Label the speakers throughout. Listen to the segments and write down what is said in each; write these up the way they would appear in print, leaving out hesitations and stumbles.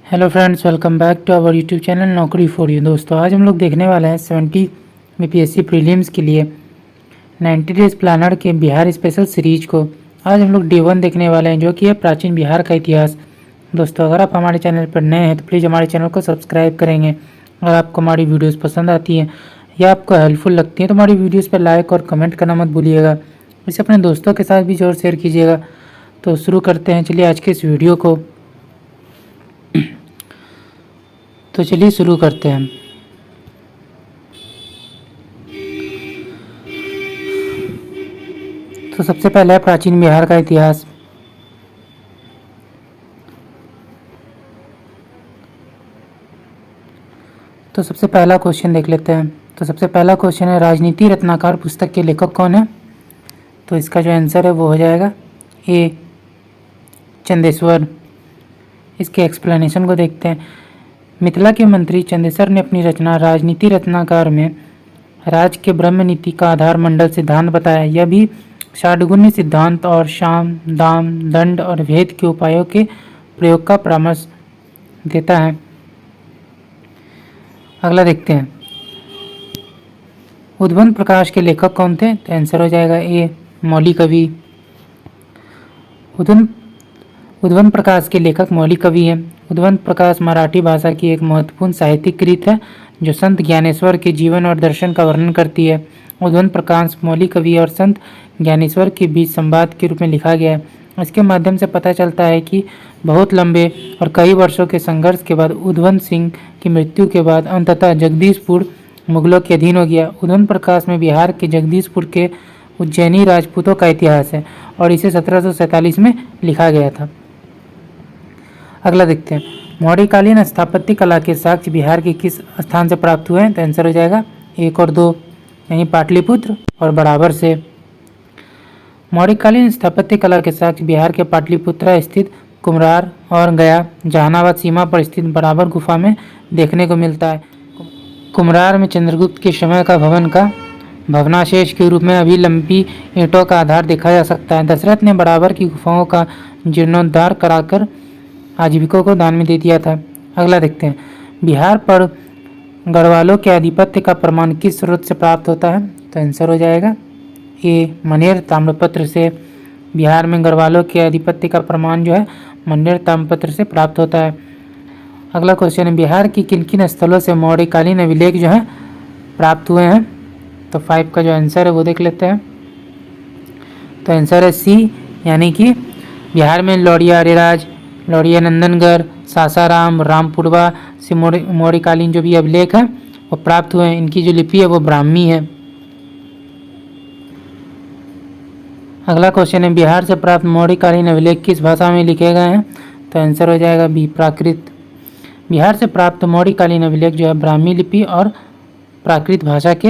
Speaker 1: Hello friends, welcome back to our YouTube channel Naukri for you. दोस्तों, आज हम लोग देखने वाले हैं 70 बीपीएससी प्रीलिम्स के लिए 90 डेज प्लानर के बिहार स्पेशल सीरीज को। आज हम लोग D1 देखने वाले हैं, जो कि है प्राचीन बिहार का इतिहास। दोस्तों, अगर आप हमारे चैनल पर नए हैं तो प्लीज़ हमारे चैनल को सब्सक्राइब करेंगे। अगर आपको हमारी वीडियोज़ पसंद आती हैं या आपको हेल्पफुल लगती है तो हमारी वीडियोज़ पर लाइक और कमेंट करना मत भूलिएगा। इसे अपने दोस्तों के साथ भी जरूर शेयर कीजिएगा। तो शुरू करते हैं, चलिए आज के इस वीडियो को। तो चलिए शुरू करते हैं। तो सबसे पहले है प्राचीन बिहार का इतिहास। तो सबसे पहला क्वेश्चन देख लेते हैं। तो सबसे पहला क्वेश्चन है, राजनीति रत्नाकर पुस्तक के लेखक कौन है? तो इसका जो आंसर है वो हो जाएगा ए, चंदेश्वर। इसके एक्सप्लेनेशन को देखते हैं। मिथिला के मंत्री चंदेश्वर ने अपनी रचना राजनीति रत्नाकर में राज के ब्रह्म नीति का आधार मंडल सिद्धांत बताया। यह भी षाडगुण्य सिद्धांत और साम दाम दंड और भेद के उपायों के प्रयोग का परामर्श देता है। अगला देखते हैं, उद्वंत प्रकाश के लेखक कौन थे? तो आंसर हो जाएगा ए, मौली कवि। उद्वंत प्रकाश के लेखक मौली कवि हैं। उद्वंत प्रकाश मराठी भाषा की एक महत्वपूर्ण साहित्यिक कृत है जो संत ज्ञानेश्वर के जीवन और दर्शन का वर्णन करती है। उद्वंत प्रकाश मौली कवि और संत ज्ञानेश्वर के बीच संवाद के रूप में लिखा गया है। इसके माध्यम से पता चलता है कि बहुत लंबे और कई वर्षों के संघर्ष के बाद उद्वंत सिंह की मृत्यु के बाद अंततः जगदीशपुर मुगलों के अधीन हो गया। उद्वंत प्रकाश में बिहार के जगदीशपुर के उज्जैनी राजपूतों का इतिहास है और इसे 1747 में लिखा गया था। अगला देखते हैं, मौर्यकालीन स्थापत्य कला के साक्ष्य बिहार के किस स्थान से प्राप्त हुए हैं? तो आंसर हो जाएगा 1 और 2, यानी पाटलिपुत्र और बराबर से। मौर्यकालीन स्थापत्य कला के साक्ष्य बिहार के पाटलिपुत्र स्थित कुम्हरार और गया जहानाबाद सीमा पर स्थित बराबर गुफा में देखने को मिलता है। कुम्हरार में चंद्रगुप्त के समय का भवन का भवनाशेष के रूप में अभी लंबी ईंटों का आधार देखा जा सकता है। दशरथ ने बराबर की गुफाओं का जीर्णोद्धार कराकर आजीविकों को दान में दे दिया था। अगला देखते हैं, बिहार पर गढ़वालों के आधिपत्य का प्रमाण किस स्रोत से प्राप्त होता है? तो आंसर हो जाएगा ए, मनेर ताम्रपत्र से। बिहार में गढ़वालों के आधिपत्य का प्रमाण जो है मनेर ताम्रपत्र से प्राप्त होता है। अगला क्वेश्चन है, बिहार की किन किन स्थलों से मौर्यकालीन अभिलेख जो है प्राप्त हुए हैं? तो 5 का जो आंसर है वो देख लेते हैं। तो आंसर है सी, यानी कि बिहार में लौरिया अरेराज, लौरिया नंदनगढ़, सासाराम, रामपुरवा से मौर्यकालीन जो भी अभिलेख है वो प्राप्त हुए हैं। इनकी जो लिपि है वो ब्राह्मी है। अगला क्वेश्चन है, बिहार से प्राप्त मौर्यकालीन अभिलेख किस भाषा में लिखे गए हैं? तो आंसर हो जाएगा बी, प्राकृत। बिहार से प्राप्त मौर्यकालीन अभिलेख जो है ब्राह्मी लिपि और प्राकृत भाषा के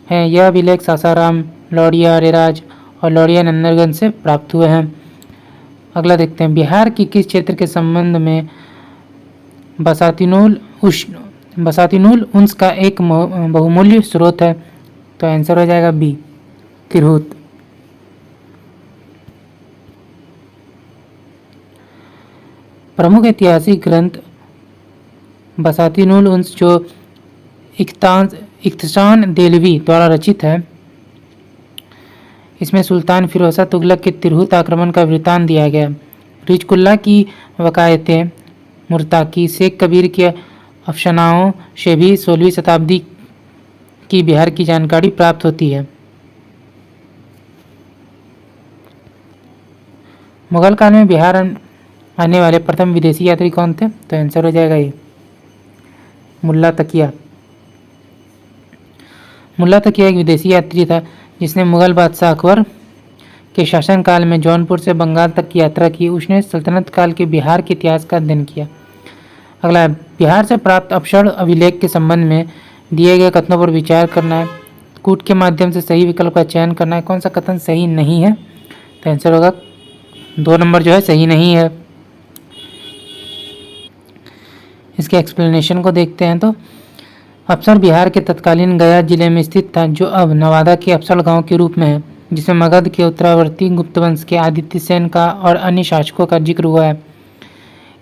Speaker 1: हैं। यह अभिलेख सासाराम, लौरिया अरेराज और लौरिया नंदनगढ़ से प्राप्त हुए हैं। अगला देखते हैं, बिहार की किस क्षेत्र के संबंध में बसातीनुल उंस का एक बहुमूल्य स्रोत है? तो आंसर हो जाएगा बी, तिरहुत। प्रमुख ऐतिहासिक ग्रंथ बसातीनुल उंस जो इख्तिशान देहलवी द्वारा रचित है, इसमें सुल्तान फिरोज शाह तुगलक के तिरहुत आक्रमण का वृत्तांत दिया गया। रिजकुल्ला की वकायतें, मुर्ताकी, शेख कबीर के अफसानाओं से भी 16वीं शताब्दी की बिहार की जानकारी प्राप्त होती है। मुगल काल में बिहार आने वाले प्रथम विदेशी यात्री कौन थे? तो आंसर हो जाएगा ये, मुल्ला तकिया। मुल्ला तकिया एक विदेशी यात्री था जिसने मुगल बादशाह अकबर के शासनकाल में जौनपुर से बंगाल तक की यात्रा की। उसने सल्तनत काल के बिहार के इतिहास का अध्ययन किया। अगला है, बिहार से प्राप्त अपक्षण अभिलेख के संबंध में दिए गए कथनों पर विचार करना है। कूट के माध्यम से सही विकल्प का चयन करना है। कौन सा कथन सही नहीं है? तो आंसर होगा 2 नंबर जो है सही नहीं है। इसके एक्सप्लेनेशन को देखते हैं। तो अफसर बिहार के तत्कालीन गया जिले में स्थित था, जो अब नवादा के अफसर गांव के रूप में है, जिसमें मगध के उत्तरावर्ती गुप्त वंश के आदित्य सेन का और अन्य शासकों का जिक्र हुआ है।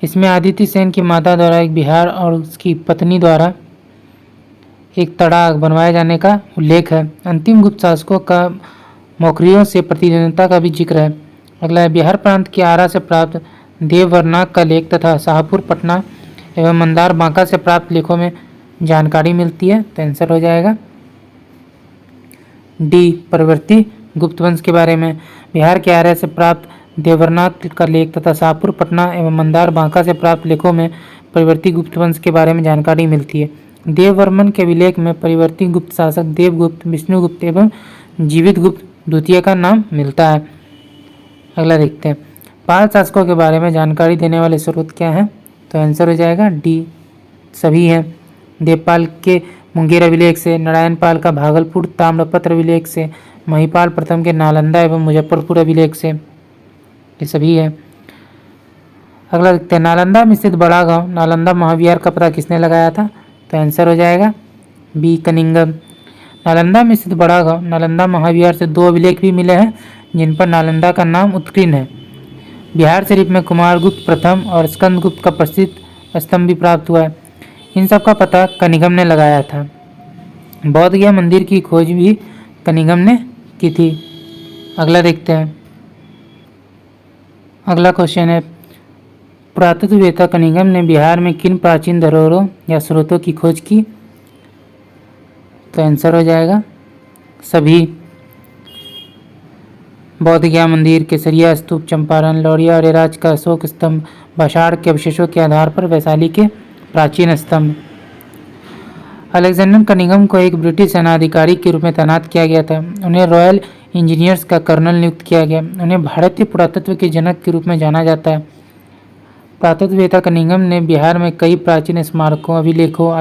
Speaker 1: इसमें आदित्य सेन की माता द्वारा एक बिहार और उसकी पत्नी द्वारा एक तड़ाग बनवाए जाने का उल्लेख है। अंतिम गुप्त शासकों का मौखरियों से प्रतिद्वंदिता का भी जिक्र है। अगला है बिहार प्रांत के आरा से प्राप्त देववरनाग का लेख तथा शाहपुर पटना एवं मंदार बांका से प्राप्त लेखों में जानकारी मिलती है। तो आंसर हो जाएगा डी, परवर्ती गुप्त वंश के बारे में। बिहार के आर्य से प्राप्त देववरनाग का लेख तथा शाहपुर पटना एवं मंदार बांका से प्राप्त लेखों में परिवर्ती गुप्त वंश के बारे में जानकारी मिलती है। देववर्मन के अभिलेख में परिवर्ती गुप्त शासक देवगुप्त, विष्णुगुप्त एवं जीवित गुप्त द्वितीय का नाम मिलता है। अगला देखते हैं, पाल शासकों के बारे में जानकारी देने वाले स्रोत क्या हैं? तो आंसर हो जाएगा डी, सभी हैं। देवपाल के मुंगेर अभिलेख से, नारायण पाल का भागलपुर ताम्रपत्र अभिलेख से, महिपाल प्रथम के नालंदा एवं मुजफ्फरपुर अभिलेख से, ये सभी है। अगला देखते हैं, नालंदा में स्थित बड़ा गांव नालंदा महाविहार का पता किसने लगाया था? तो आंसर हो जाएगा बी, कनिंगम। नालंदा में स्थित बड़ा गांव नालंदा महाविहार से 2 अभिलेख भी मिले हैं जिन पर नालंदा का नाम उत्कीर्ण है। बिहार शरीफ में कुमारगुप्त प्रथम और स्कंदगुप्त का प्रसिद्ध स्तंभ भी प्राप्त हुआ है। इन सब का पता कनिंगम ने लगाया था। बौद्ध गया मंदिर की खोज भी कनिंगम ने की थी। अगला देखते हैं, अगला क्वेश्चन है, पुरातत्ववेत्ता कनिंगम ने बिहार में किन प्राचीन धरोहरों या स्रोतों की खोज की? तो आंसर हो जाएगा सभी। बौद्ध गया मंदिर, केसरिया स्तूप, चंपारण, लौरिया अरेराज का अशोक स्तंभ, बशाड़ के अवशेषों के आधार पर वैशाली के प्राचीन स्तंभ। अलेक्जेंडर कनिंगम को एक ब्रिटिश सेनाधिकारी के रूप में तैनात किया गया था। उन्हें रॉयल इंजीनियर्स का कर्नल नियुक्त किया गया। उन्हें भारतीय पुरातत्व के जनक के रूप में जाना जाता है। पुरातत्ववेत्ता कनिंगम ने बिहार में कई प्राचीन स्मारकों, अभिलेखों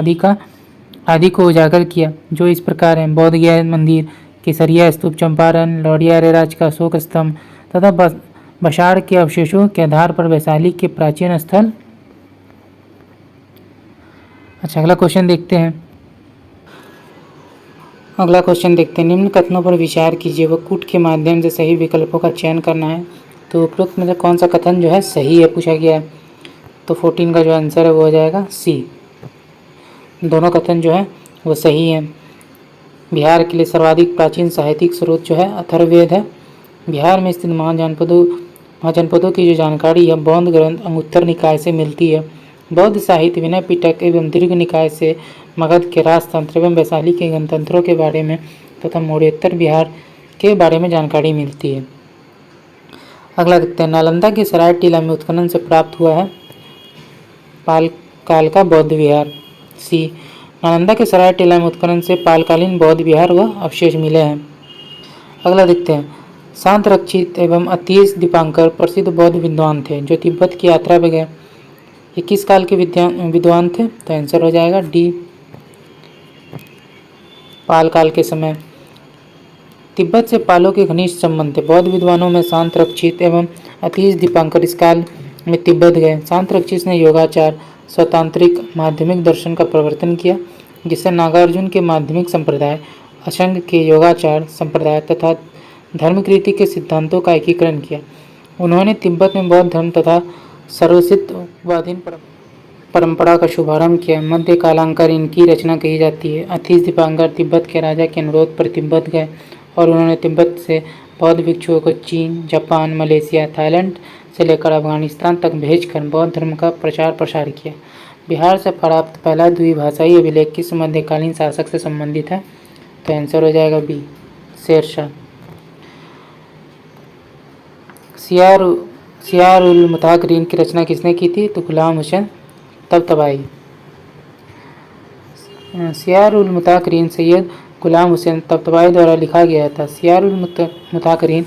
Speaker 1: आदि को उजागर किया, जो इस प्रकार हैं: बौद्ध गया मंदिर, केसरिया स्तूप, चंपारण, लौरिया अरेराज का अशोक स्तंभ तथा बशाड़ के अवशेषों के आधार पर वैशाली के प्राचीन स्थल। अच्छा, अगला क्वेश्चन देखते हैं। निम्न कथनों पर विचार कीजिए व कूट के माध्यम से सही विकल्पों का चयन करना है। तो उपरोक्त में से कौन सा कथन जो है सही है पूछा गया है। तो 14 का जो आंसर है वो हो जाएगा सी। दोनों कथन जो है वो सही है। बिहार के लिए सर्वाधिक प्राचीन साहित्यिक स्रोत जो है अथर्ववेद है। बिहार में स्थित महाजनपदों की जो जानकारी है बौद्ध ग्रंथ अंगुत्तर निकाय से मिलती है। बौद्ध साहित्य विनय पिटक एवं दीर्घ निकाय से मगध के राजतंत्र एवं वैशाली के गणतंत्रों के बारे में तथा मौर्योत्तर बिहार के बारे में जानकारी मिलती है। अगला देखते हैं, नालंदा के सराय टीला में उत्खनन से प्राप्त हुआ है पाल काल का बौद्ध विहार। सी, नालंदा के सराय टीला में उत्खनन से पालकालीन बौद्ध विहार व अवशेष मिले हैं। अगला देखते हैं, शांत रक्षित एवं अतीश दीपांकर प्रसिद्ध बौद्ध विद्वान थे जो तिब्बत की यात्रा पर गए। ये किस काल के विद्वान थे? तो आंसर हो जाएगा डी, पाल काल के समय। तिब्बत से पालों के घनिष्ठ संबंध थे। बौद्ध विद्वानों में शांत रक्षित एवं अतीश दीपांकर इस काल में तिब्बत गए। शांत रक्षित ने योगाचार, स्वतांत्रिक माध्यमिक दर्शन का प्रवर्तन किया, जिससे नागार्जुन के माध्यमिक संप्रदाय, अशंग के योगाचार संप्रदाय तथा धर्मकृति के सिद्धांतों का एकीकरण किया। उन्होंने तिब्बत में बौद्ध धर्म तथा सर्वसिद्धवादीन परंपरा का शुभारंभ किया। मध्य कालांकर इनकी रचना कही जाती है। अतीश दीपांकर तिब्बत के राजा के अनुरोध पर तिब्बत गए और उन्होंने तिब्बत से बौद्ध भिक्षुओं को चीन, जापान, मलेशिया, थाईलैंड से लेकर अफगानिस्तान तक भेजकर बौद्ध धर्म का प्रचार प्रसार किया। बिहार से प्राप्त पहला द्विभाषाई अभिलेख किस मध्यकालीन शासक से संबंधित है? तो आंसर हो जाएगा बी, शेरशाह। सियार उल मुताकरीन की रचना किसने की थी? तो गुलाम हुसैन तबतबाई। सियार उल मुताकरीन सैयद गुलाम हुसैन तबतबाई द्वारा लिखा गया था। सियार उल मुताकरीन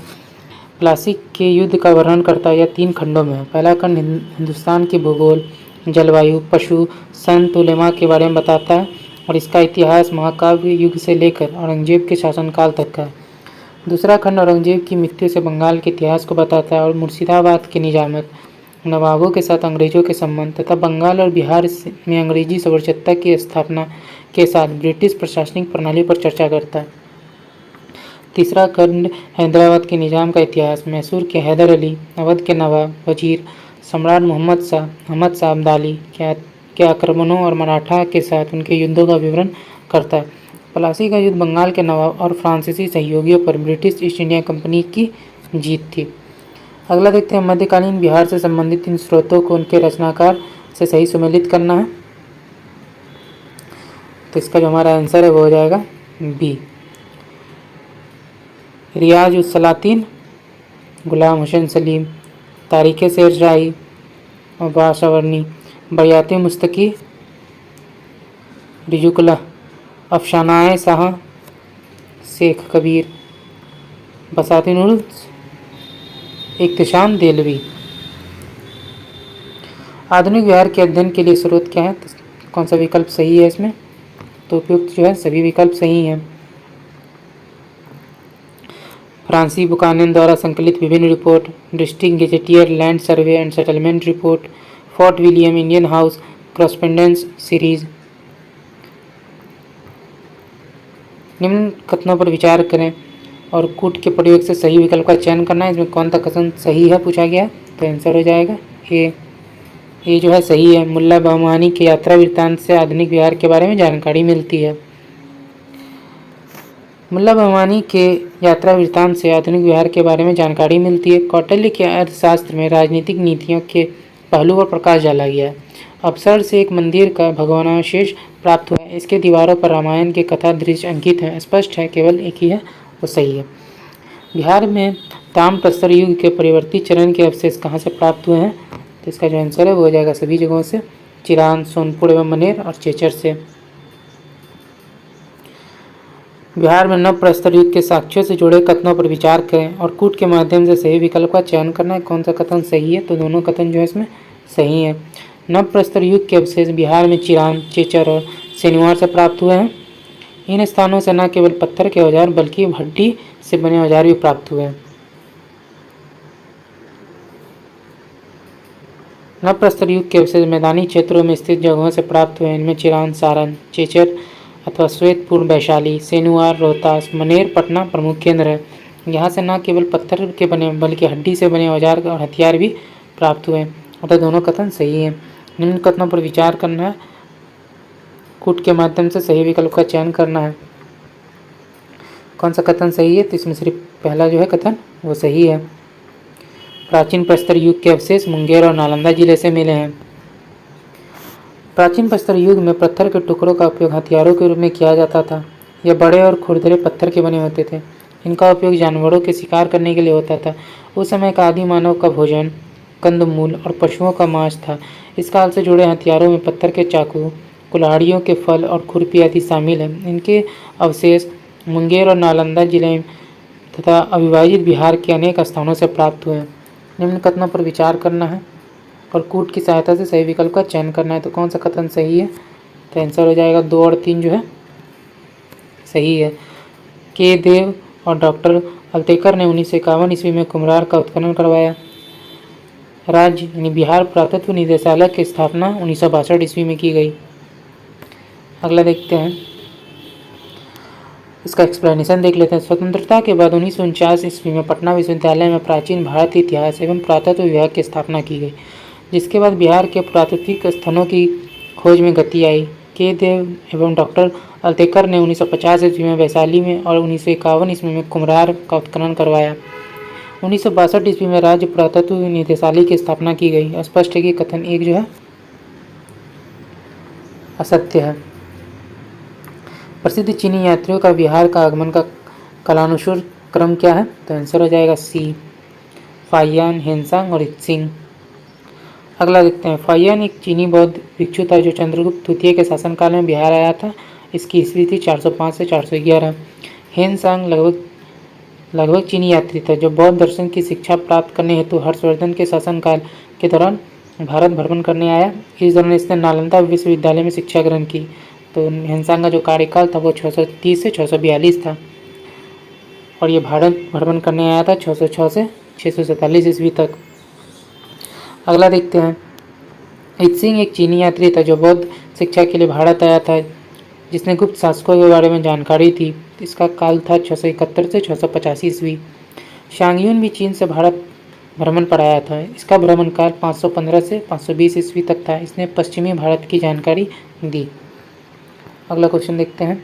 Speaker 1: क्लासिक के युद्ध का वर्णन करता है। यह 3 खंडों में है। पहला खंड हिंदुस्तान की भूगोल, जलवायु, पशु, संत उलेमा के बारे में बताता है और इसका इतिहास महाकाव्य युग से लेकर औरंगजेब के शासनकाल तक का है। दूसरा खंड औरंगजेब की मृत्यु से बंगाल के इतिहास को बताता है और मुर्शिदाबाद की निजामत, नवाबों के साथ अंग्रेजों के संबंध तथा बंगाल और बिहार में अंग्रेजी साम्राज्यता की स्थापना के साथ ब्रिटिश प्रशासनिक प्रणाली पर चर्चा करता है। तीसरा खंड हैदराबाद के निजाम का इतिहास, मैसूर के हैदर अली, अवध के नवाब वजीर सम्राट अहमद शाह अब्दाली के आक्रमणों और मराठा के साथ उनके युद्धों का विवरण करता है। प्लासी का युद्ध बंगाल के नवाब और फ्रांसीसी सहयोगियों पर ब्रिटिश ईस्ट इंडिया कंपनी की जीत थी। अगला देखते हैं, मध्यकालीन बिहार से संबंधित इन स्रोतों को उनके रचनाकार से सही सुमेलित करना है। तो इसका जो हमारा आंसर है वो हो जाएगा बी, रियाज उस सलातीन, गुलाम हुसैन सलीम, तारीख़ शेर शाही और बाशावर्नी, बयाते मुस्तकी, रिजुकुल्ला, अफसानाए शाह, शेख कबीर, बसातिनुल इख्तिशाम देलवी। आधुनिक बिहार के अध्ययन के लिए स्रोत क्या है, तो कौन सा विकल्प सही है इसमें, तो उपयुक्त जो है सभी विकल्प सही हैं। फ्रांसी बुकानन द्वारा संकलित विभिन्न report, district gazetteer, land survey and settlement report, Fort William Indian house correspondence series. निम्न कथनों पर विचार करें और कूट के प्रयोग से सही विकल्प का चयन करना है। इसमें कौन सा कथन सही है पूछा गया, तो आंसर हो जाएगा ए जो है सही है। मुल्ला बहमानी के यात्रा वृत्तांत से आधुनिक बिहार के बारे में जानकारी मिलती है। मुल्ला बहमानी के यात्रा वृत्तांत से आधुनिक बिहार के बारे में जानकारी मिलती है। कौटिल्य के अर्थशास्त्र में राजनीतिक नीतियों के पहलू पर प्रकाश डाला गया है। अवसर से एक मंदिर का भगवानावशेष प्राप्त हुआ है। इसके दीवारों पर रामायण के कथा दृश्य अंकित हैं। स्पष्ट है केवल एक ही है वो सही है। बिहार में ताम्रप्रस्तर युग के परिवर्ती चरण के अवशेष कहाँ से प्राप्त हुए हैं, तो इसका जो आंसर है वो हो जाएगा सभी जगहों से, चिरान, सोनपुर एवं मनेर और चेचर से। बिहार में नवप्रस्तर युग के साक्ष्यों से जुड़े कथनों पर विचार करें और कूट के माध्यम से सही विकल्प का चयन करना है। कौन सा कथन सही है, तो दोनों कथन जो है इसमें सही है। नवप्रस्तर युग के अवशेष बिहार में चिरान, चेचर और सेनुआर से प्राप्त हुए हैं। इन स्थानों से न केवल पत्थर के औजार बल्कि भट्टी से बने औजार भी प्राप्त हुए हैं। नवप्रस्तर युग के अवशेष मैदानी क्षेत्रों में स्थित जगहों से प्राप्त हुए हैं। इनमें चिरान, सारण, चेचर अथवा श्वेतपुर, वैशाली, सेनुआर, रोहतास, मनेर, पटना प्रमुख केंद्र है। यहाँ से न केवल पत्थर के बने बल्कि हड्डी से बने औजार और हथियार भी प्राप्त हुए हैं। अतः दोनों कथन सही हैं। निम्न कथनों पर विचार करना है, कूट के माध्यम से सही विकल्प का चयन करना है। कौन सा कथन सही है, तो इसमें सिर्फ पहला जो है कथन वो सही है। प्राचीन प्रस्तर युग के अवशेष मुंगेर और नालंदा जिले से मिले हैं। प्राचीन प्रस्तर युग में पत्थर के टुकड़ों का उपयोग हथियारों के रूप में किया जाता था। यह बड़े और खुरदरे पत्थर के बने होते थे। इनका उपयोग जानवरों के शिकार करने के लिए होता था। उस समय का आदि मानव का भोजन कंदमूल और पशुओं का मांस था। इस काल से जुड़े हथियारों में पत्थर के चाकू, कुल्हाड़ियों के फल और खुरपी आदि शामिल हैं। इनके अवशेष मुंगेर और नालंदा जिले तथा अविभाजित बिहार के अनेक स्थानों से प्राप्त हुए हैं। निम्न कथनों पर विचार करना है और कूट की सहायता से सही विकल्प का चयन करना है। तो कौन सा कथन सही है, तो आंसर हो जाएगा 2 और 3 जो है सही है। के देव और डॉक्टर अल्तेकर ने 1951 ईस्वी में कुम्हरार का उत्खनन करवाया। राज्य यानी बिहार पुरातत्व निदेशालय की स्थापना 1962 ईस्वी में की गई। अगला देखते हैं, इसका एक्सप्लेनेशन देख लेते हैं। स्वतंत्रता के बाद 1949 ईस्वी में पटना विश्वविद्यालय में प्राचीन भारतीय इतिहास एवं पुरातत्व विभाग की स्थापना की गई, जिसके बाद बिहार के पुरातात्विक स्थलों की खोज में गति आई। के देव एवं डॉक्टर अल्तेकर ने 1950 ईस्वी में वैशाली में और 1951 ईस्वी में कुम्हरार का उत्खनन करवाया। 1962 ईस्वी में राज्य पुरातत्व निदेशालय की स्थापना की गई। स्पष्ट है कि कथन 1 जो है असत्य है। प्रसिद्ध चीनी यात्रियों का बिहार का आगमन का कालानुसार क्रम क्या है, तो आंसर हो जाएगा सी, फाहियान, हेनसांग और इत्सिंग। अगला देखते हैं। फाहियान एक चीनी बौद्ध भिक्षु था जो चंद्रगुप्त द्वितीय के शासनकाल में बिहार आया था। इसकी ईस्वी थी 405 से 411। हेनसांग लगभग चीनी यात्री था जो बौद्ध दर्शन की शिक्षा प्राप्त करने हेतु हर्षवर्धन के शासनकाल के दौरान भारत भ्रमण करने आया। इस दौरान इसने नालंदा विश्वविद्यालय में शिक्षा ग्रहण की। तो हेनसांग का जो कार्यकाल था वो 630 से 642 था और ये भारत भ्रमण करने आया था 606 से 647 ईस्वी तक। अगला देखते हैं। इत्सिंग एक चीनी यात्री था जो बौद्ध शिक्षा के लिए भारत आया था, जिसने गुप्त शासकों के बारे में जानकारी थी। इसका काल था 671 से 685 ईस्वी। शांगयुन भी चीन से भारत भ्रमण पर आया था। इसका भ्रमण काल 515 से 520 ईस्वी तक था। इसने पश्चिमी भारत की जानकारी दी। अगला क्वेश्चन देखते हैं।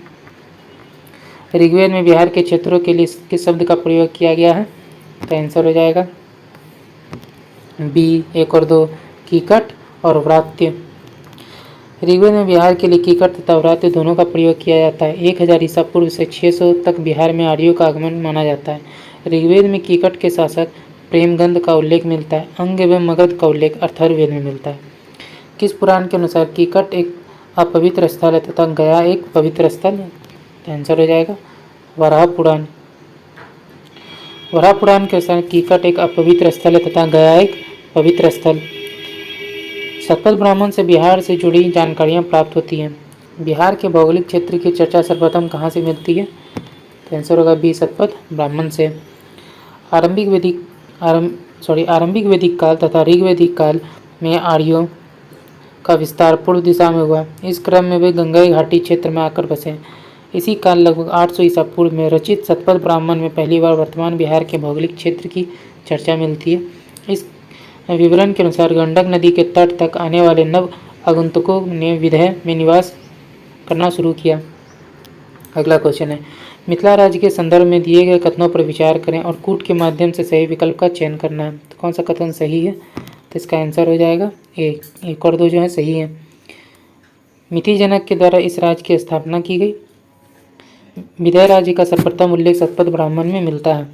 Speaker 1: ऋग्वेद में बिहार के क्षेत्रों के लिए किस शब्द का प्रयोग किया गया है? तो आंसर हो जाएगा बी 1 और 2, कीकट और व्रात्य। ऋग्वेद में बिहार के लिए कीकट तथा व्रात्य दोनों का प्रयोग किया जाता है। 1000 ईसा पूर्व से 600 तक बिहार में आर्यों का आगमन माना जाता है। ऋग्वेद में कीकट के शासक प्रेमगंध का उल्लेख मिलता है। अंग एवं मगध का उल्लेख अथर्ववेद में मिलता है। किस पुराण के अनुसार कीकट एक अपवित्र स्थल है तथा गया एक पवित्र स्थल है? आंसर हो जाएगा वराह पुराण। वराह पुराण के अनुसार कीकट एक अपवित्र स्थल है तथा गया एक पवित्र स्थल। सतपथ ब्राह्मण से बिहार से जुड़ी जानकारियाँ प्राप्त होती हैं। बिहार के भौगोलिक क्षेत्र की चर्चा सर्वप्रथम कहाँ से मिलती है? तो आंसर होगा बी सतपथ ब्राह्मण से। आरंभिक वैदिक काल तथा ऋग्वैदिक काल में आर्यों का विस्तार पूर्व दिशा में हुआ। इस क्रम में वे गंगा घाटी क्षेत्र में आकर बसे। इसी काल लगभग 800 ईसा पूर्व में रचित सतपथ ब्राह्मण में पहली बार वर्तमान बिहार के भौगोलिक क्षेत्र की चर्चा मिलती है। इस विवरण के अनुसार गंडक नदी के तट तक आने वाले नव आगंतुकों ने विदेह में निवास करना शुरू किया। अगला क्वेश्चन है, मिथिला राज्य के संदर्भ में दिए गए कथनों पर विचार करें और कूट के माध्यम से सही विकल्प का चयन करना है। तो कौन सा कथन सही है? तो इसका आंसर हो जाएगा ए। 1 और 2 जो है सही है। मिथि जनक के द्वारा इस राज्य की स्थापना की गई। विदेह राज्य का सर्वप्रथम उल्लेख सतपथ ब्राह्मण में मिलता है।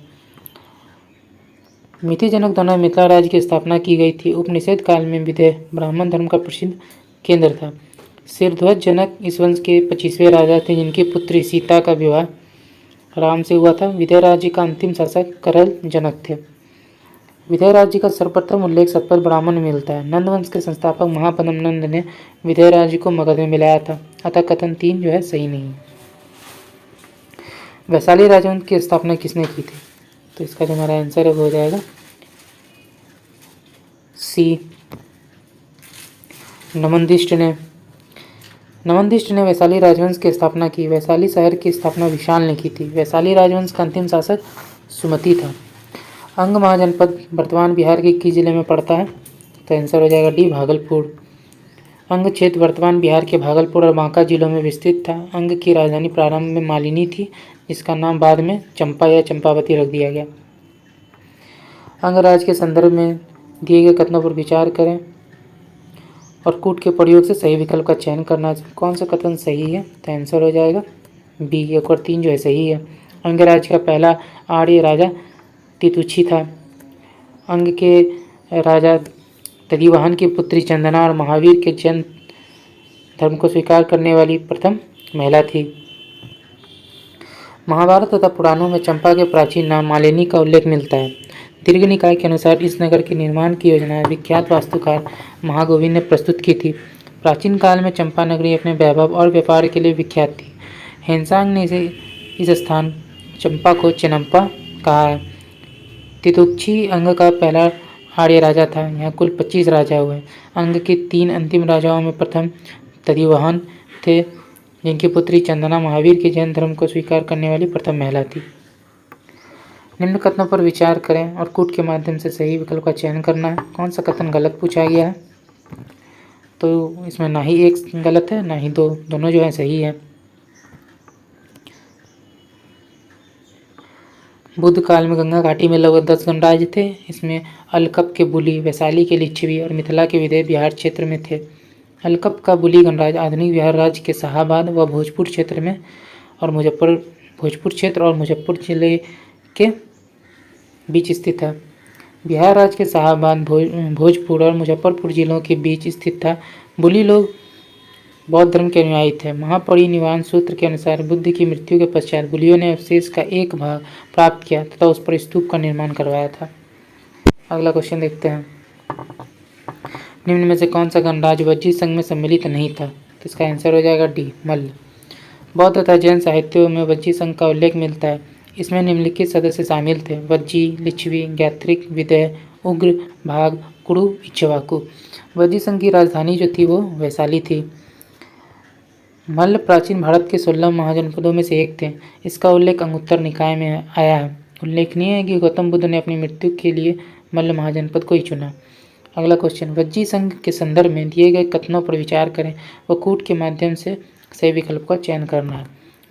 Speaker 1: मिथि जनक द्वारा मिथिला राज्य की स्थापना की गई थी। उपनिषद काल में विदेह ब्राह्मण धर्म का प्रसिद्ध केंद्र था। सिरध्वज जनक इस वंश के 25वें राजा थे, जिनकी पुत्री सीता का विवाह राम से हुआ था। विदेह राज्य का अंतिम शासक करल जनक थे। विदेह राज्य का सर्वप्रथम उल्लेख सतपथ ब्राह्मण में मिलता है। नंद वंश के संस्थापक महापद्म नंद ने विदेह राज्य को मगध में मिलाया था, अतः कथन 3 जो है सही नहीं। वैशाली राजवंश की स्थापना किसने की थी? तो इसका जो हमारा आंसर है वो हो जाएगा सी नमंदिष्ट ने। नमंदिष्ट ने वैशाली राजवंश की स्थापना की। वैशाली शहर की स्थापना विशाल ने की थी। वैशाली राजवंश का अंतिम शासक सुमति था। अंग महाजनपद वर्तमान बिहार के किस जिले में पड़ता है? तो आंसर हो जाएगा डी भागलपुर। अंग क्षेत्र वर्तमान बिहार के भागलपुर और बांका जिलों में विस्तृत था। अंग की राजधानी प्रारंभ में मालिनी थी, जिसका नाम बाद में चंपा या चंपावती रख दिया गया। अंगराज के संदर्भ में दिए गए कथनों पर विचार करें और कूट के प्रयोग से सही विकल्प का चयन करना। कौन सा कथन सही है? तो आंसर हो जाएगा बी 1 और 3 जो है सही है। अंगराज का पहला आर्य राजा तितुक्षी था। अंग के राजा तदिवाहन की पुत्री चंदना और महावीर के जैन धर्म को स्वीकार करने वाली प्रथम महिला थी। महाभारत तथा पुराणों में चंपा के प्राचीन नाम मालिनी का उल्लेख मिलता है। दीर्घ निकाय के अनुसार इस नगर के निर्माण की योजना विख्यात वास्तुकार महागोविंद ने प्रस्तुत की थी। प्राचीन काल में चंपा नगरी अपने वैभव और व्यापार के लिए विख्यात थी। हेनसांग ने इस स्थान चंपा को चेनम्पा कहा है। तितुक्षी अंग का पहला आर्य राजा था। यहाँ कुल 25 राजा हुए। अंग के 3 अंतिम राजाओं में प्रथम तदिवाहन थे, जिनकी पुत्री चंदना महावीर के जैन धर्म को स्वीकार करने वाली प्रथम महिला थी। निम्न कथनों पर विचार करें और कूट के माध्यम से सही विकल्प का चयन करना है। कौन सा कथन गलत पूछा गया है? तो इसमें ना ही एक गलत है ना ही दो, दोनों जो है सही है। बुद्ध काल में गंगा घाटी में लगभग 10 गणराज्य थे। इसमें अलकप के बुली, वैशाली के लिच्छवी और मिथिला के विदेह बिहार क्षेत्र में थे। अलकप का बुली गणराज्य आधुनिक बिहार राज्य के शाहाबाद व भोजपुर क्षेत्र में और भोजपुर क्षेत्र और मुजफ्फर जिले के बीच स्थित था। बिहार राज्य के शाहाबाद, भोजपुर और मुजफ्फरपुर जिलों के बीच स्थित था। बुली लोग बौद्ध धर्म के अनुयायी थे। महापरिनिर्वाण सूत्र के अनुसार बुद्ध की मृत्यु के पश्चात बुलियों ने अवशेष का एक भाग प्राप्त किया तथा उस पर स्तूप का निर्माण करवाया था। अगला क्वेश्चन देखते हैं। निम्न में से कौन सा गणराज्य वज्जी संघ में सम्मिलित नहीं था? तो इसका आंसर हो जाएगा डी मल्ल। बौद्ध तथा जैन साहित्यों में वज्जी संघ का उल्लेख मिलता है। इसमें निम्नलिखित सदस्य शामिल थे: वज्जी, लिच्छवी, गैत्रिक, विदेह, उग्र, भाग, कुरु, इक्ष्वाकु। वज्जी संघ की राजधानी जो थी वो वैशाली थी। मल्ल प्राचीन भारत के 16 महाजनपदों में से एक थे। इसका उल्लेख अंगुत्तर निकाय में आया है। उल्लेखनीय है कि गौतम बुद्ध ने अपनी मृत्यु के लिए मल्ल महाजनपद को ही चुना। अगला क्वेश्चन, वज्जी संघ के संदर्भ में दिए गए कथनों पर विचार करें व कूट के माध्यम से सही विकल्प का चयन करना है।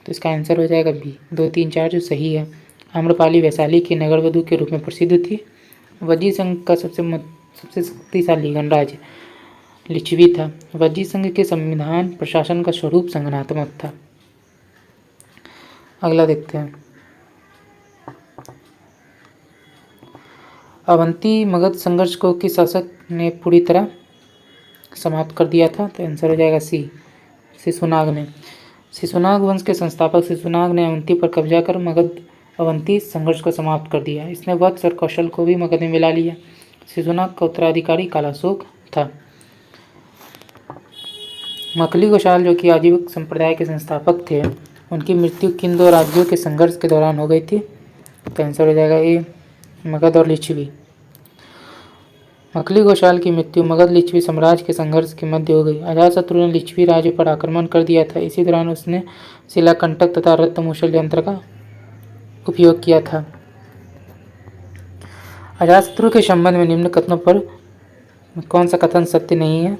Speaker 1: तो इसका आंसर हो जाएगा बी, 2, 3, 4 जो सही है। आम्रपाली वैशाली की नगरवधु के रूप में प्रसिद्ध थी। वज्जी संघ का सबसे शक्तिशाली गणराज्य लिच्छवी था। वज्जी संघ के संविधान प्रशासन का स्वरूप संगठनात्मक था। अगला देखते हैं, अवंती मगध संघर्ष को किस शासक ने पूरी तरह समाप्त कर दिया था? तो आंसर हो जाएगा सी, शिशुनाग ने। शिशुनाग वंश के संस्थापक शिशुनाग ने अवंती पर कब्जा कर मगध अवंती संघर्ष को समाप्त कर दिया। इसने वत्स और कौशल को भी मगध में मिला लिया। शिशुनाग का उत्तराधिकारी कालाशोक था। मकली घोषाल जो कि आजीविक संप्रदाय के संस्थापक थे, उनकी मृत्यु किन दो राज्यों के संघर्ष के दौरान हो गई थी? तो आंसर हो जाएगा ए, मगध और लिच्छवी। मकली घोषाल की मृत्यु मगध लिच्छवी साम्राज्य के संघर्ष के मध्य हो गई। अजातशत्रु ने लिच्छवी राज्य पर आक्रमण कर दिया था। इसी दौरान उसने शिलाकंटक तथा रत्नमूसल यंत्र का उपयोग किया था। अजातशत्रु के संबंध में निम्न कथनों पर कौन सा कथन सत्य नहीं है?